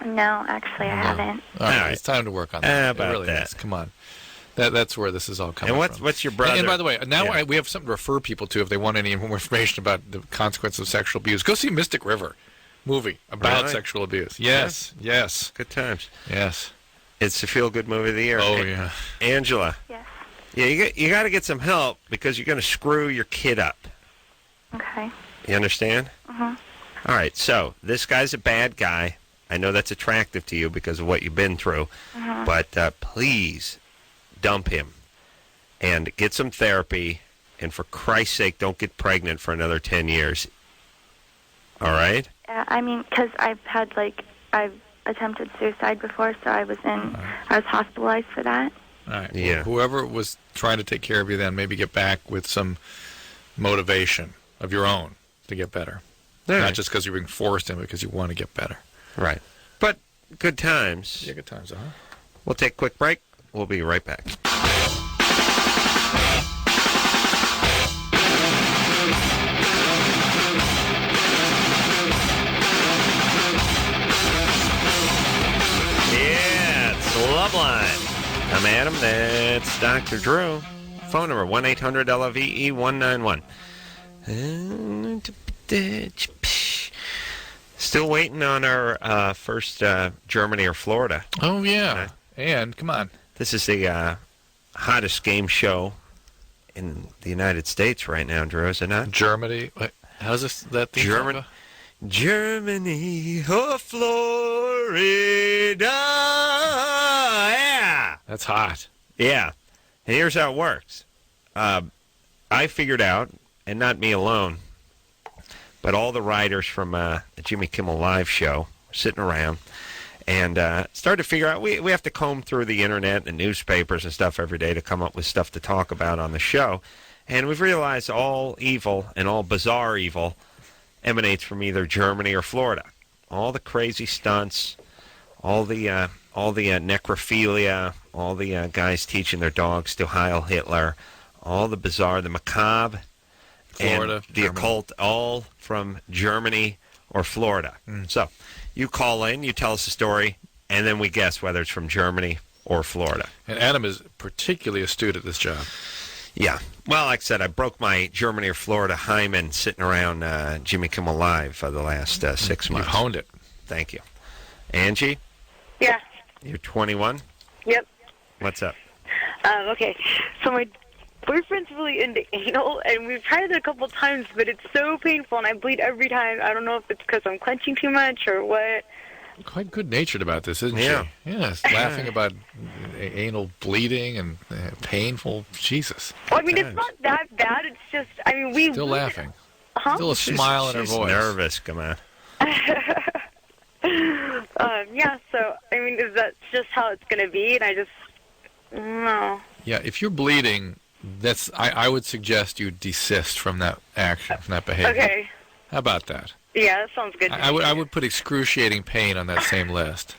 No, actually, I haven't. All right, it's time to work on that. About it really that. is. Come on. That's where this is all coming from. And what's your brother? And by the way, now we have something to refer people to if they want any more information about the consequences of sexual abuse. Go see Mystic River movie about sexual abuse. Yes, yes. Good times. Yes. It's the feel-good movie of the year. Oh, yeah. Angela. Yes. Yeah, you got to get some help because you're going to screw your kid up. Okay. You understand? Uh-huh. All right, so this guy's a bad guy. I know that's attractive to you because of what you've been through. Uh-huh. But please dump him and get some therapy. And for Christ's sake, don't get pregnant for another 10 years. All right? I mean, because I've attempted suicide before, so I was hospitalized for that. All right. Yeah. Well, whoever was trying to take care of you then, maybe get back with some motivation of your own to get better. Not just because you're being forced in, because you want to get better. Right. But good times. Yeah, good times, We'll take a quick break. We'll be right back. I'm Adam. That's Dr. Drew. Phone number 1-800-LOVE-191. Still waiting on our first Germany or Florida. Oh, yeah. And, come on. This is the hottest game show in the United States right now, Drew, is it not? Germany. How's that theme? Germany or Florida. Yeah. That's hot. Yeah. And here's how it works. I figured out, and not me alone, but all the writers from the Jimmy Kimmel Live show were sitting around and started to figure out, we have to comb through the internet and newspapers and stuff every day to come up with stuff to talk about on the show. And we've realized all evil and all bizarre evil emanates from either Germany or Florida. All the crazy stunts, all the necrophilia, all the guys teaching their dogs to Heil Hitler, all the bizarre, the macabre, Florida, and the occult, all from Germany or Florida. So you call in, you tell us a story, and then we guess whether it's from Germany or Florida. And Adam is particularly astute at this job. Yeah. Well, like I said, I broke my Germany or Florida hymen sitting around Jimmy Kimmel Live for the last 6 months. You've honed it. Thank you. Angie? Yeah. You're 21? Yep. What's up? Okay. So my boyfriend's really into anal, and we've tried it a couple times, but it's so painful, and I bleed every time. I don't know if it's because I'm clenching too much or what. Quite good-natured about this, isn't Yeah. she? Yes, laughing about anal bleeding and painful. Jesus. Well, I mean, it's not that bad. It's just, I mean, we... Still laughing. Huh? Still a smile in her She's voice. nervous. Come on. Yeah, so, I mean, is that just how it's going to be? And I just... No. Yeah, if you're bleeding, I would suggest you desist from that action, from that behavior. Okay. How about that? Yeah, that sounds good. I would put excruciating pain on that same list.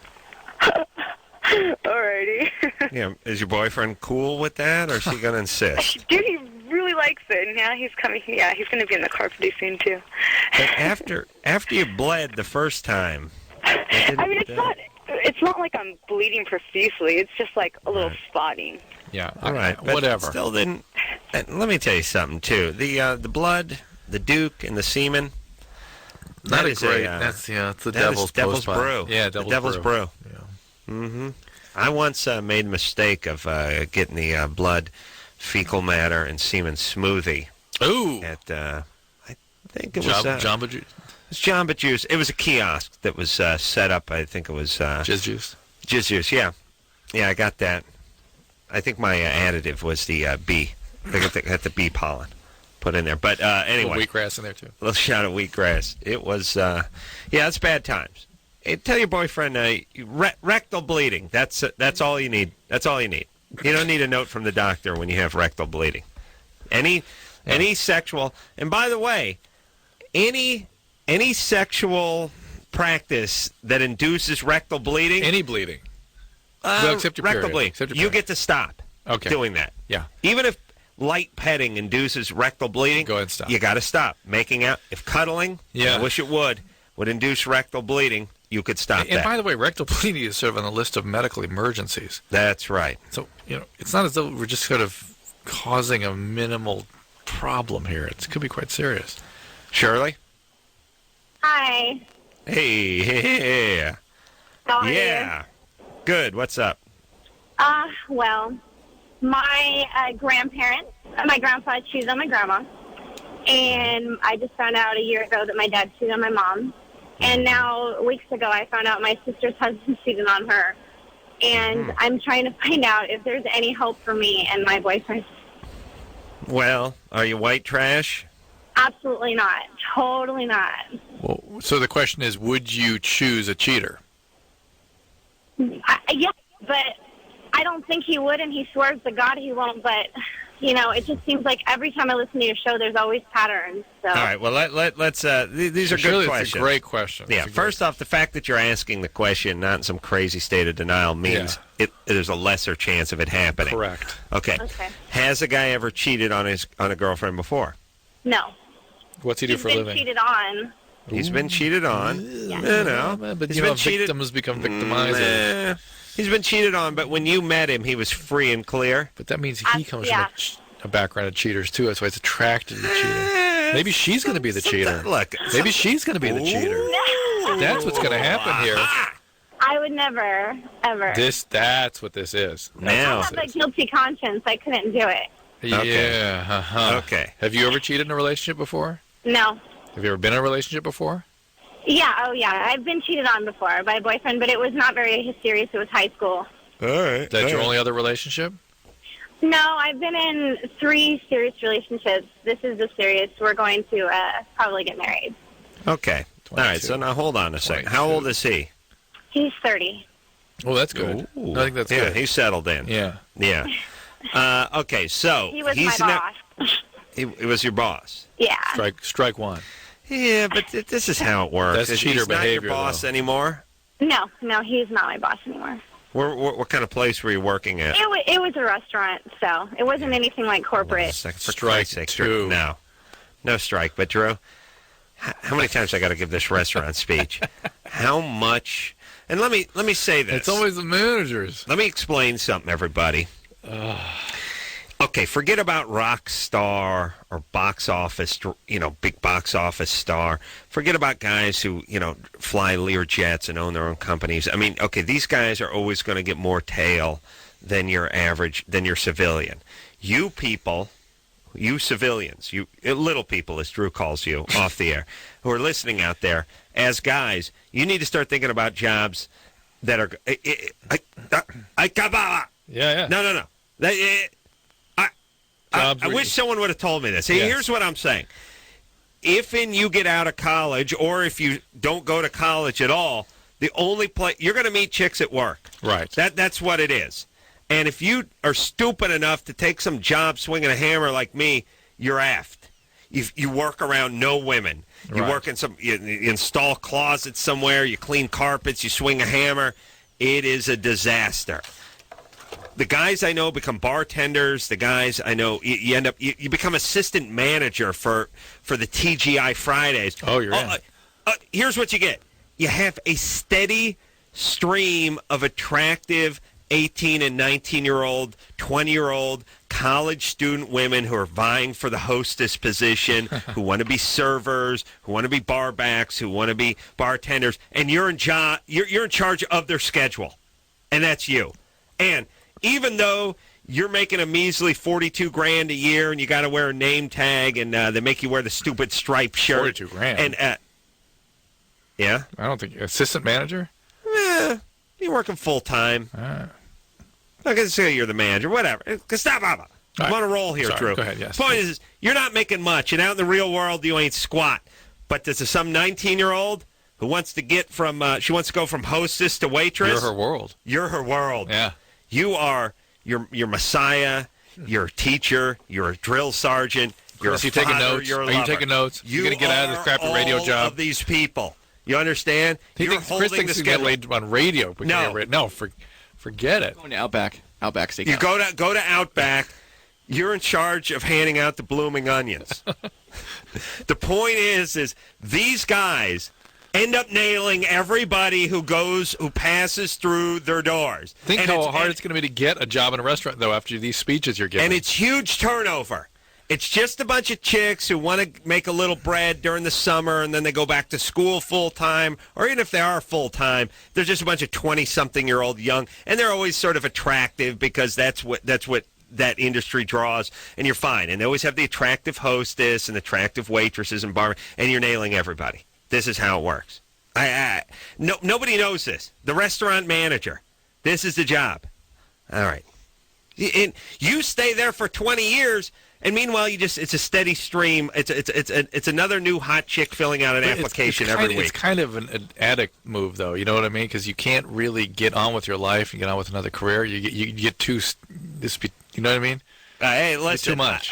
Alrighty. Yeah, is your boyfriend cool with that, or is he going to insist? Dude, he really likes it, and yeah, he's coming. Yeah, he's going to be in the car pretty soon too. But after you bled the first time, I mean, it's not like I'm bleeding profusely. It's just like a little spotting. Yeah, all right, but whatever. Still didn't. Let me tell you something too. The blood, the Duke, and the semen. Not That is great. That's it's the devil's postpone. brew. Yeah, devil's brew. Yeah. Mm-hmm. I once made the mistake of getting the blood, fecal matter, and semen smoothie. Ooh. At I think it was Jamba Juice. It's Jamba Juice. It was a kiosk that was set up. I think it was Jizz Juice. Jizz Juice. Yeah, I got that. I think my additive was the bee. I got the bee pollen put in there. But anyway, wheatgrass in there too. A little shot of wheatgrass. It was it's bad times. Tell your boyfriend rectal bleeding. That's all you need. That's all you need. You don't need a note from the doctor when you have rectal bleeding. Any sexual, and by the way, any sexual practice that induces rectal bleeding, any bleeding, well, except your rectal period. bleeding, Except your you period. get to stop doing that. Yeah. Even if light petting induces rectal bleeding, go ahead and stop. You got to stop. Making out, if cuddling, I wish it would induce rectal bleeding, you could stop and that. by the way, rectal bleeding is sort of on the list of medical emergencies. That's right. So, it's not as though we're just sort of causing a minimal problem here. It could be quite serious. Shirley? Hi. Hey. How are Yeah. Good. What's up? Well, my grandparents, my grandpa cheated on my grandma, and I just found out a year ago that my dad cheated on my mom, and now weeks ago I found out my sister's husband cheated on her, and I'm trying to find out if there's any hope for me and my boyfriend. Well, are you white trash? Absolutely not. Totally not. Well, so the question is, would you choose a cheater? Yeah, but I don't think he would, and he swears to God he won't, but, it just seems like every time I listen to your show, there's always patterns. So. All right, well, let's these are Shirley, good questions. It's a great question. Yeah, first off, the fact that you're asking the question, not in some crazy state of denial, means there's a lesser chance of it happening. Correct. Okay. Has a guy ever cheated on a girlfriend before? No. What's he do for a living? He's been cheated on. He's been cheated on. Yeah. But victims become victimizers. He's been cheated on, but when you met him, he was free and clear. But that means he comes from a background of cheaters, too. That's why he's attracted to the cheater. Maybe she's going to be the cheater. Look, maybe she's going to be the cheater. That's what's going to happen here. I would never, ever. That's what this is. Now. I have a guilty conscience. I couldn't do it. Yeah. Uh-huh. Okay. Have you ever cheated in a relationship before? No. Have you ever been in a relationship before? Yeah, I've been cheated on before by a boyfriend, but it was not very serious. It was high school. All right. That's your only other relationship? No, I've been in 3 serious relationships. This is the serious. We're going to probably get married. Okay. 22. All right, so now hold on a second. How old is he? He's 30. Oh, that's good. Ooh. I think that's good. Yeah, he's settled in. Yeah. Yeah. Okay, so he was my boss. He was your boss. Yeah. Strike one. Yeah, but this is how it works. That's cheater he's behavior, not your boss though. anymore? No, he's not my boss anymore. What kind of place were you working at? It was a restaurant, so it wasn't anything like corporate. For Christ's sake, Drew. No strike. But Drew, how many times I got to give this restaurant speech? How much? And let me say this. It's always the managers. Let me explain something, everybody. Okay, forget about rock star or box office, big box office star. Forget about guys who, fly Lear jets and own their own companies. I mean, okay, these guys are always going to get more tail than your civilian. You people, you civilians, you little people, as Drew calls you off the air, who are listening out there, as guys, you need to start thinking about jobs that are... Yeah. No. I wish someone would have told me this. Hey, Here's what I'm saying. If you get out of college, or if you don't go to college at all, the only place you're going to meet chicks at work. Right. That's what it is. And if you are stupid enough to take some job swinging a hammer like me, you're effed. You work around no women. You work in you install closets somewhere. You clean carpets. You swing a hammer. It is a disaster. The guys I know become bartenders. The guys I know, you end up you become assistant manager for the TGI Fridays. Oh, you're in. Here's what you get. You have a steady stream of attractive 18 and 19-year-old, 20-year-old college student women who are vying for the hostess position, who want to be servers, who want to be bar backs, who want to be bartenders, and you're in charge of their schedule, and that's you. And even though you're making a measly $42,000 a year, and you got to wear a name tag, and they make you wear the stupid striped shirt. $42,000. And yeah, I don't think assistant manager. You're working full time. I can say you're the manager. Whatever. Stop. I'm on a roll here, Drew. Go ahead. Yes. Point is, you're not making much, and out in the real world, you ain't squat. But there's some 19-year-old who wants to get from. She wants to go from hostess to waitress. You're her world. You're her world. Yeah. You are your messiah. You're a teacher. You're a drill sergeant. You're Chris, a father. Taking notes? You're a Are you taking notes? You're going to get out of this crappy radio job. All of these people. You understand? Chris thinks he's going to on radio. No, forget it. Going to Outback Steakhouse. You go to Outback. You're in charge of handing out the blooming onions. The point is these guys end up nailing everybody who passes through their doors. Think how hard it's going to be to get a job in a restaurant, though, after these speeches you're giving. And it's huge turnover. It's just a bunch of chicks who want to make a little bread during the summer, and then they go back to school full-time, or even if they are full-time, they're just a bunch of 20-something-year-old young, and they're always sort of attractive because that's what that industry draws, and you're fine. And they always have the attractive hostess and attractive waitresses and bar, and you're nailing everybody. This is how it works. Nobody knows this. The restaurant manager. This is the job. All right. And you stay there for 20 years, and meanwhile, it's a steady stream. It's another new hot chick filling out an application every week. It's kind of an addict move, though. You know what I mean? Because you can't really get on with your life and get on with another career. You get too. You know what I mean? Hey, listen. Too much.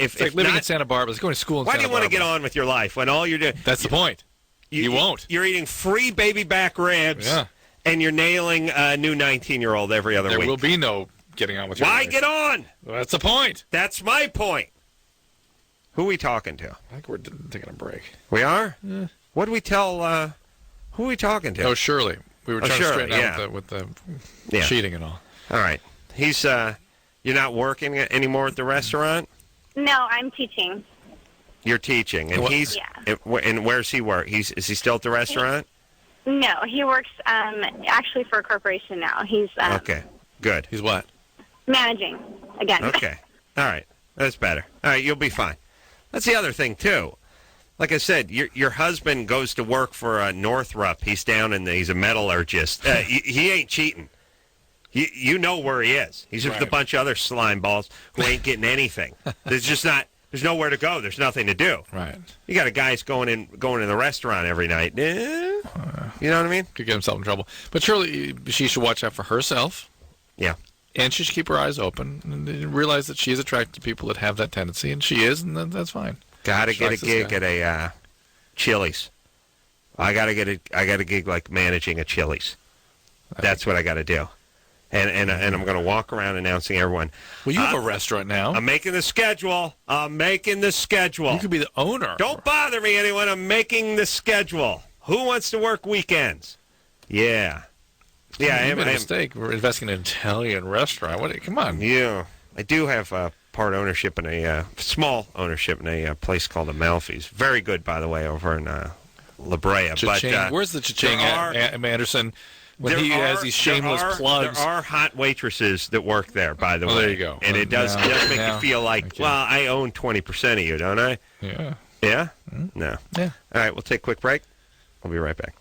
It's like living in Santa Barbara. It's going to school in Why Santa do you want to Barbara. get on with your life when all you're doing? That's the point. You won't. You're eating free baby back ribs, and you're nailing a new 19-year-old every other week. There will be no getting on with your Why life. get on? Well, that's the point. That's my point. Who are we talking to? I think we're taking a break. We are? Yeah. What do we tell, who are we talking to? Oh, Shirley. We were trying to straighten out with the cheating and all. All right. He's you're not working anymore at the restaurant? No, I'm teaching. You're teaching, and and where's he work? Is he still at the restaurant? No, he works actually for a corporation now. He's okay. Good. He's what? Managing again. Okay. All right. That's better. All right, you'll be fine. That's the other thing too. Like I said, your husband goes to work for Northrop. He's down he's a metallurgist. He ain't cheating. You know where he is. He's with a bunch of other slime balls who ain't getting anything. There's nowhere to go. There's nothing to do. Right. You got a guy's going in the restaurant every night. You know what I mean? Could get himself in trouble. But surely she should watch out for herself. Yeah. And she should keep her eyes open and realize that she is attracted to people that have that tendency, and she is, and that's fine. Got to get a gig at a Chili's. I got a gig like managing a Chili's. That's what I got to do. And I'm going to walk around announcing everyone. Well, you have a restaurant now. I'm making the schedule. You could be the owner. Don't bother me, anyone. I'm making the schedule. Who wants to work weekends? Yeah. Yeah, you made a mistake. We're investing in an Italian restaurant. Come on. Yeah. I do have part ownership in small ownership in a place called Amalfi's. Very good, by the way, over in La Brea. But, where's the cha-ching at Anderson? When he has these shameless plugs. There are hot waitresses that work there, by the way. There you go. And it does make you feel like, I own 20% of you, don't I? Yeah. Yeah? No. Yeah. All right, we'll take a quick break. We'll be right back.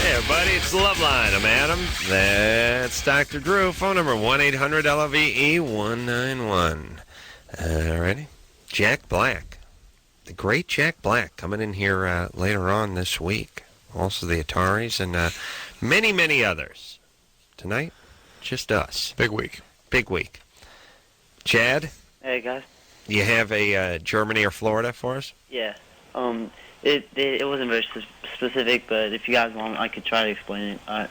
Hey, everybody, it's Loveline. I'm Adam. That's Dr. Drew. Phone number 1-800-LOVE-191. Alrighty. Jack Black. The great Jack Black coming in here later on this week. Also the Ataris and many, many others. Tonight, just us. Big week. Big week. Chad? Hey, guys. You have a Germany or Florida for us? Yeah. It wasn't very specific, but if you guys want, I could try to explain it.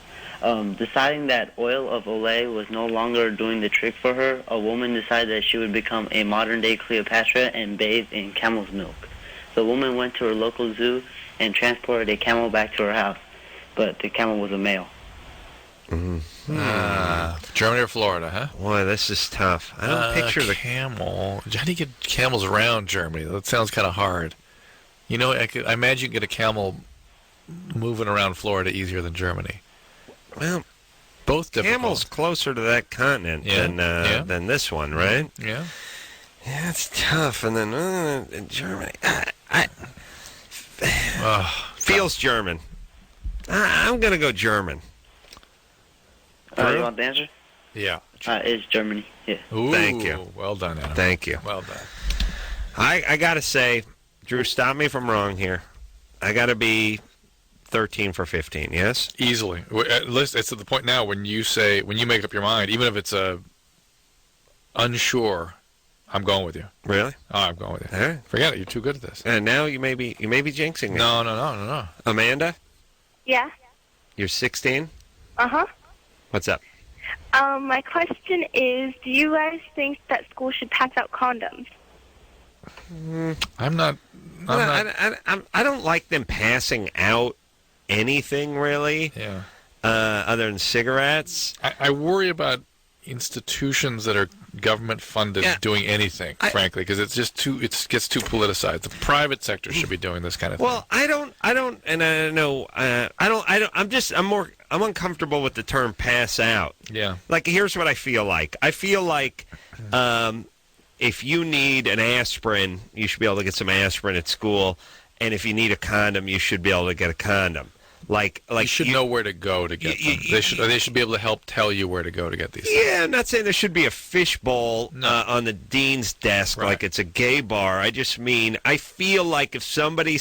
Deciding that oil of Olay was no longer doing the trick for her, a woman decided that she would become a modern-day Cleopatra and bathe in camel's milk. The woman went to her local zoo and transported a camel back to her house, but the camel was a male. Germany or Florida, huh? Boy, this is tough. I don't picture the camel. How do you get camels around Germany? That sounds kind of hard. You know, I imagine you can get a camel moving around Florida easier than Germany. Well, both difficult. Camel's closer to that continent than this one, right? Yeah. Yeah, it's tough. And then in Germany, feels German. I'm gonna go German. You want the answer? Yeah. It's Germany. Yeah. Ooh, thank you. Well done, Adam. Thank you. Well done. I gotta say, Drew, stop me if I'm wrong here. I gotta be 13 for 15, yes? Easily. It's at the point now when you make up your mind, even if it's unsure, I'm going with you. Really? Oh, I'm going with you. All right. Forget it. You're too good at this. And now you may be jinxing me. No. Amanda? Yeah. You're 16? Uh-huh. What's up? My question is, do you guys think that school should pass out condoms? I don't like them passing out anything, really. Yeah. Other than cigarettes. I worry about institutions that are government funded doing anything, frankly, because it gets too politicized. The private sector should be doing this kind of thing. Well, I'm uncomfortable with the term pass out. Yeah. Like, here's what I feel like. I feel like if you need an aspirin, you should be able to get some aspirin at school, and if you need a condom, you should be able to get a condom. Like you should know where to go to get them. They should be able to help tell you where to go to get these things. Yeah, I'm not saying there should be a fishbowl on the dean's desk like it's a gay bar. I just mean, I feel like if somebody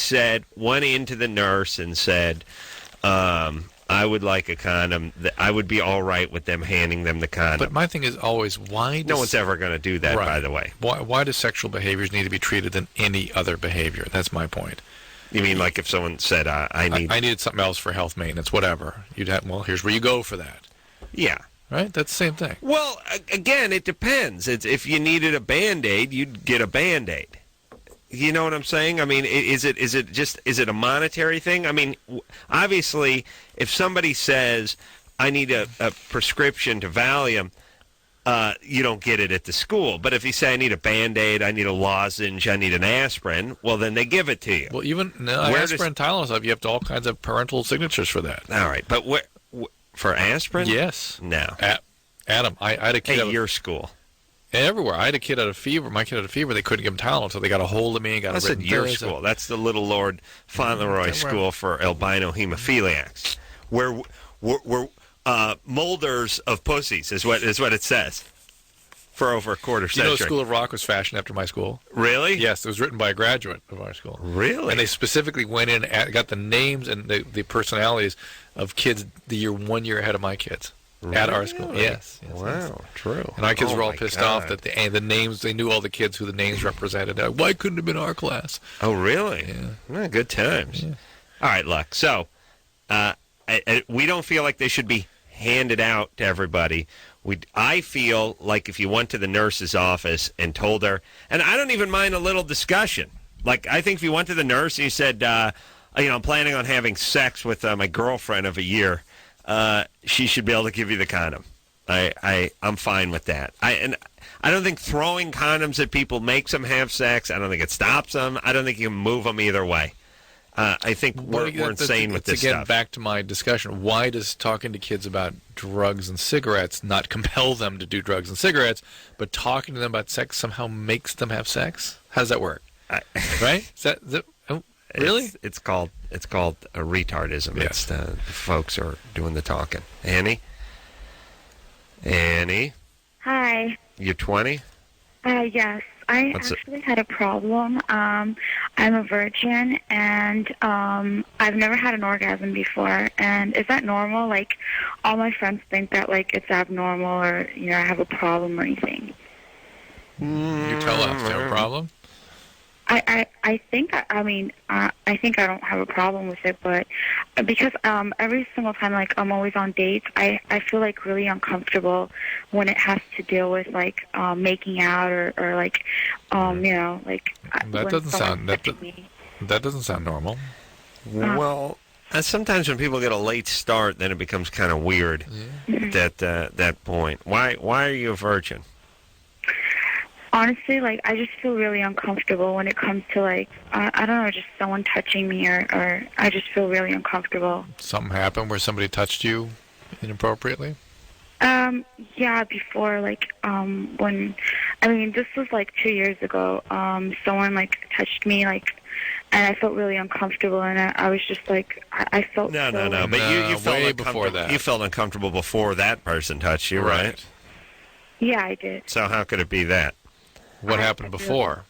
went into the nurse and said, I would like a condom, I would be all right with them handing them the condom. But my thing is always, why... No one's ever going to do that, by the way. Why do sexual behaviors need to be treated than any other behavior? That's my point. You mean like if someone said, I needed something else for health maintenance, whatever. You'd have, here's where you go for that. Yeah. right? That's the same thing. Well, again, it depends. If you needed a Band-Aid, you'd get a Band-Aid. You know what I'm saying? I mean, is it a monetary thing? I mean, obviously, if somebody says, I need a prescription to Valium, you don't get it at the school. But if you say, I need a Band-Aid, I need a lozenge, I need an aspirin, well, then they give it to you. Well, even aspirin, Tylenol stuff, you have all kinds of parental signatures for that. All right, but for aspirin? Yes. No. Adam, I had a kid at your school. Everywhere. I had a kid had a fever. My kid had a fever. They couldn't give him Tylenol, so they got a hold of me and got That's a at your school. That's the Little Lord Fauntleroy School for Albino Hemophiliacs, where molders of pussies is what it says for over a quarter century. You know, School of Rock was fashioned after my school. Really? Yes, it was written by a graduate of our school. Really? And they specifically went in and got the names and the personalities of kids the year 1 year ahead of my kids. Really? At our school, yes. Wow, true. And our kids were all pissed off that the names, they knew all the kids who the names represented. Why couldn't it have been our class? Oh, really? Yeah. Well, good times. Yeah. All right, look. So, we don't feel like they should be handed out to everybody. I feel like if you went to the nurse's office and told her, and I don't even mind a little discussion. Like, I think if you went to the nurse and you said, I'm planning on having sex with my girlfriend of a year, she should be able to give you the condom. I'm fine with that. I don't think throwing condoms at people makes them have sex. I don't think it stops them. I don't think you can move them either way. I think we're insane with this again, stuff. Back to my discussion. Why does talking to kids about drugs and cigarettes not compel them to do drugs and cigarettes, but talking to them about sex somehow makes them have sex? How does that work? Right? Really? It's called a retardism. Yeah. It's the folks are doing the talking. Annie? Hi. You're 20? Yes. I actually had a problem. I'm a virgin, and I've never had an orgasm before. And is that normal? Like, all my friends think that, like, it's abnormal or, I have a problem or anything. You tell us. Do you have a problem? I think I think I don't have a problem with it, but because every single time, like, I'm always on dates, I feel like really uncomfortable when it has to deal with like making out or like like that doesn't sound normal. Well, sometimes when people get a late start, then it becomes kind of weird at that point. Why are you a virgin? Honestly, like, I just feel really uncomfortable when it comes to, like, I don't know, just someone touching me or I just feel really uncomfortable. Something happened where somebody touched you inappropriately? Yeah, before, like, this was, like, 2 years ago. Someone, like, touched me, like, and I felt really uncomfortable, and I was just, like, I felt No, but you felt way before that. You felt uncomfortable before that person touched you, right? Yeah, I did. So how could it be that? What happened before?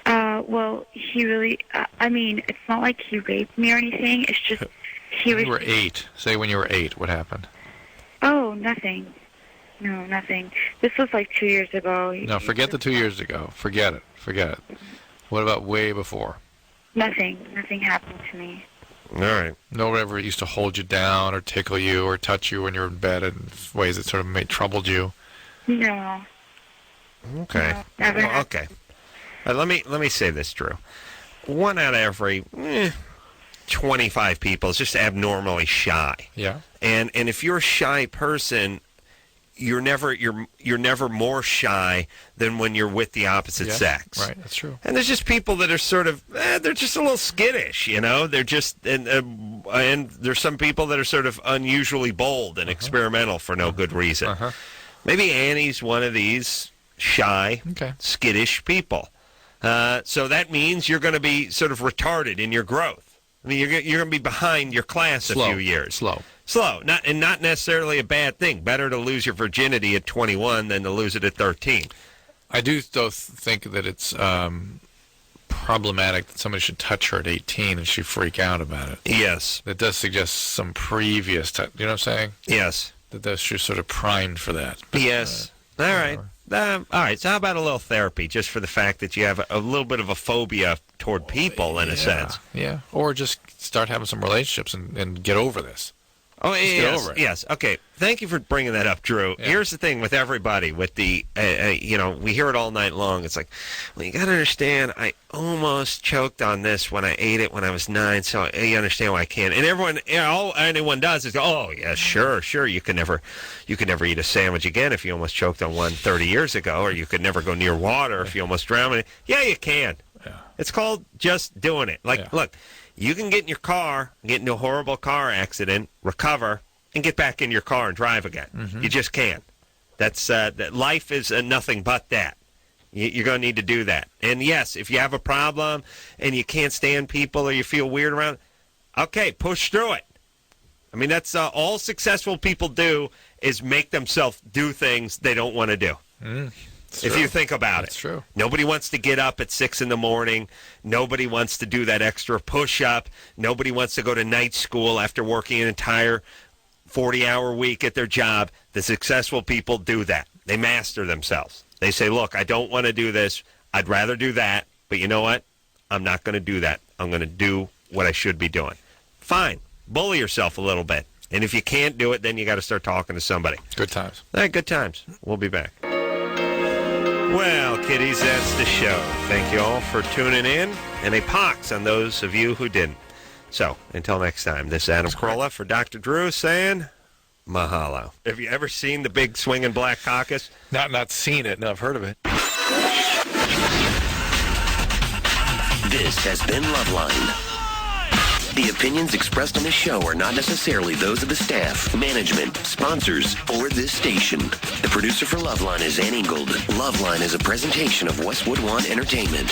Well, he really, it's not like he raped me or anything. It's just he was... You were 8. Say when you were 8, what happened? Oh, nothing. No, nothing. This was like 2 years ago. No, forget the 2 years ago. Forget it. What about way before? Nothing. Nothing happened to me. All right. No one ever used to hold you down or tickle you or touch you when you were in bed in ways that sort of troubled you? No. Okay. No, never. Well, okay. Let me say this, Drew. 1 out of every 25 people is just abnormally shy. Yeah. And if you're a shy person, you're never more shy than when you're with the opposite sex. Right. That's true. And there's just people that are sort of they're just a little skittish, They're just and there's some people that are sort of unusually bold and experimental for no good reason. Maybe Annie's one of these shy, skittish people. So that means you're going to be sort of retarded in your growth. I mean, you're going to be behind your class a few years. Slow. Not necessarily a bad thing. Better to lose your virginity at 21 than to lose it at 13. I do, though, think that it's problematic that somebody should touch her at 18 and she freak out about it. Yes. That does suggest some previous touch. You know what I'm saying? Yes. That she's sort of primed for that. But, yes. All right. All right, so how about a little therapy, just for the fact that you have a little bit of a phobia toward people, in a sense? Yeah, or just start having some relationships and get over this. Oh, just yes, get over it. Yes, okay. thank you for bringing that up, Drew. Yeah. Here's the thing with everybody, with the, we hear it all night long. It's like, well, you got to understand, I almost choked on this when I ate it when I was 9, so you understand why I can't. And everyone, all anyone does is go, oh, yeah, sure, you could never eat a sandwich again if you almost choked on one 30 years ago, or you could never go near water if you almost drowned in it. Yeah, you can. Yeah. It's called just doing it. Like, look, you can get in your car, get into a horrible car accident, recover, and get back in your car and drive again. Mm-hmm. You just can't. That's that life is nothing but that. You're going to need to do that. And yes, if you have a problem and you can't stand people or you feel weird around, okay, push through it. I mean, that's all successful people do is make themselves do things they don't want to do. If you think about it. That's true. Nobody wants to get up at 6 in the morning. Nobody wants to do that extra push-up. Nobody wants to go to night school after working an entire 40-hour week at their job. The successful people do that. They master themselves. They say, look, I don't want to do this. I'd rather do that. But you know what? I'm not going to do that. I'm going to do what I should be doing. Fine. Bully yourself a little bit. And if you can't do it, then you got to start talking to somebody. Good times. All right, good times. We'll be back. Well, kiddies, that's the show. Thank you all for tuning in, and a pox on those of you who didn't. So, until next time, this is Adam Carolla for Dr. Drew saying mahalo. Have you ever seen the big swinging black caucus? Not seen it. No, I've heard of it. This has been Loveline. The opinions expressed on this show are not necessarily those of the staff, management, sponsors, or this station. The producer for Loveline is Ann Ingold. Loveline is a presentation of Westwood One Entertainment.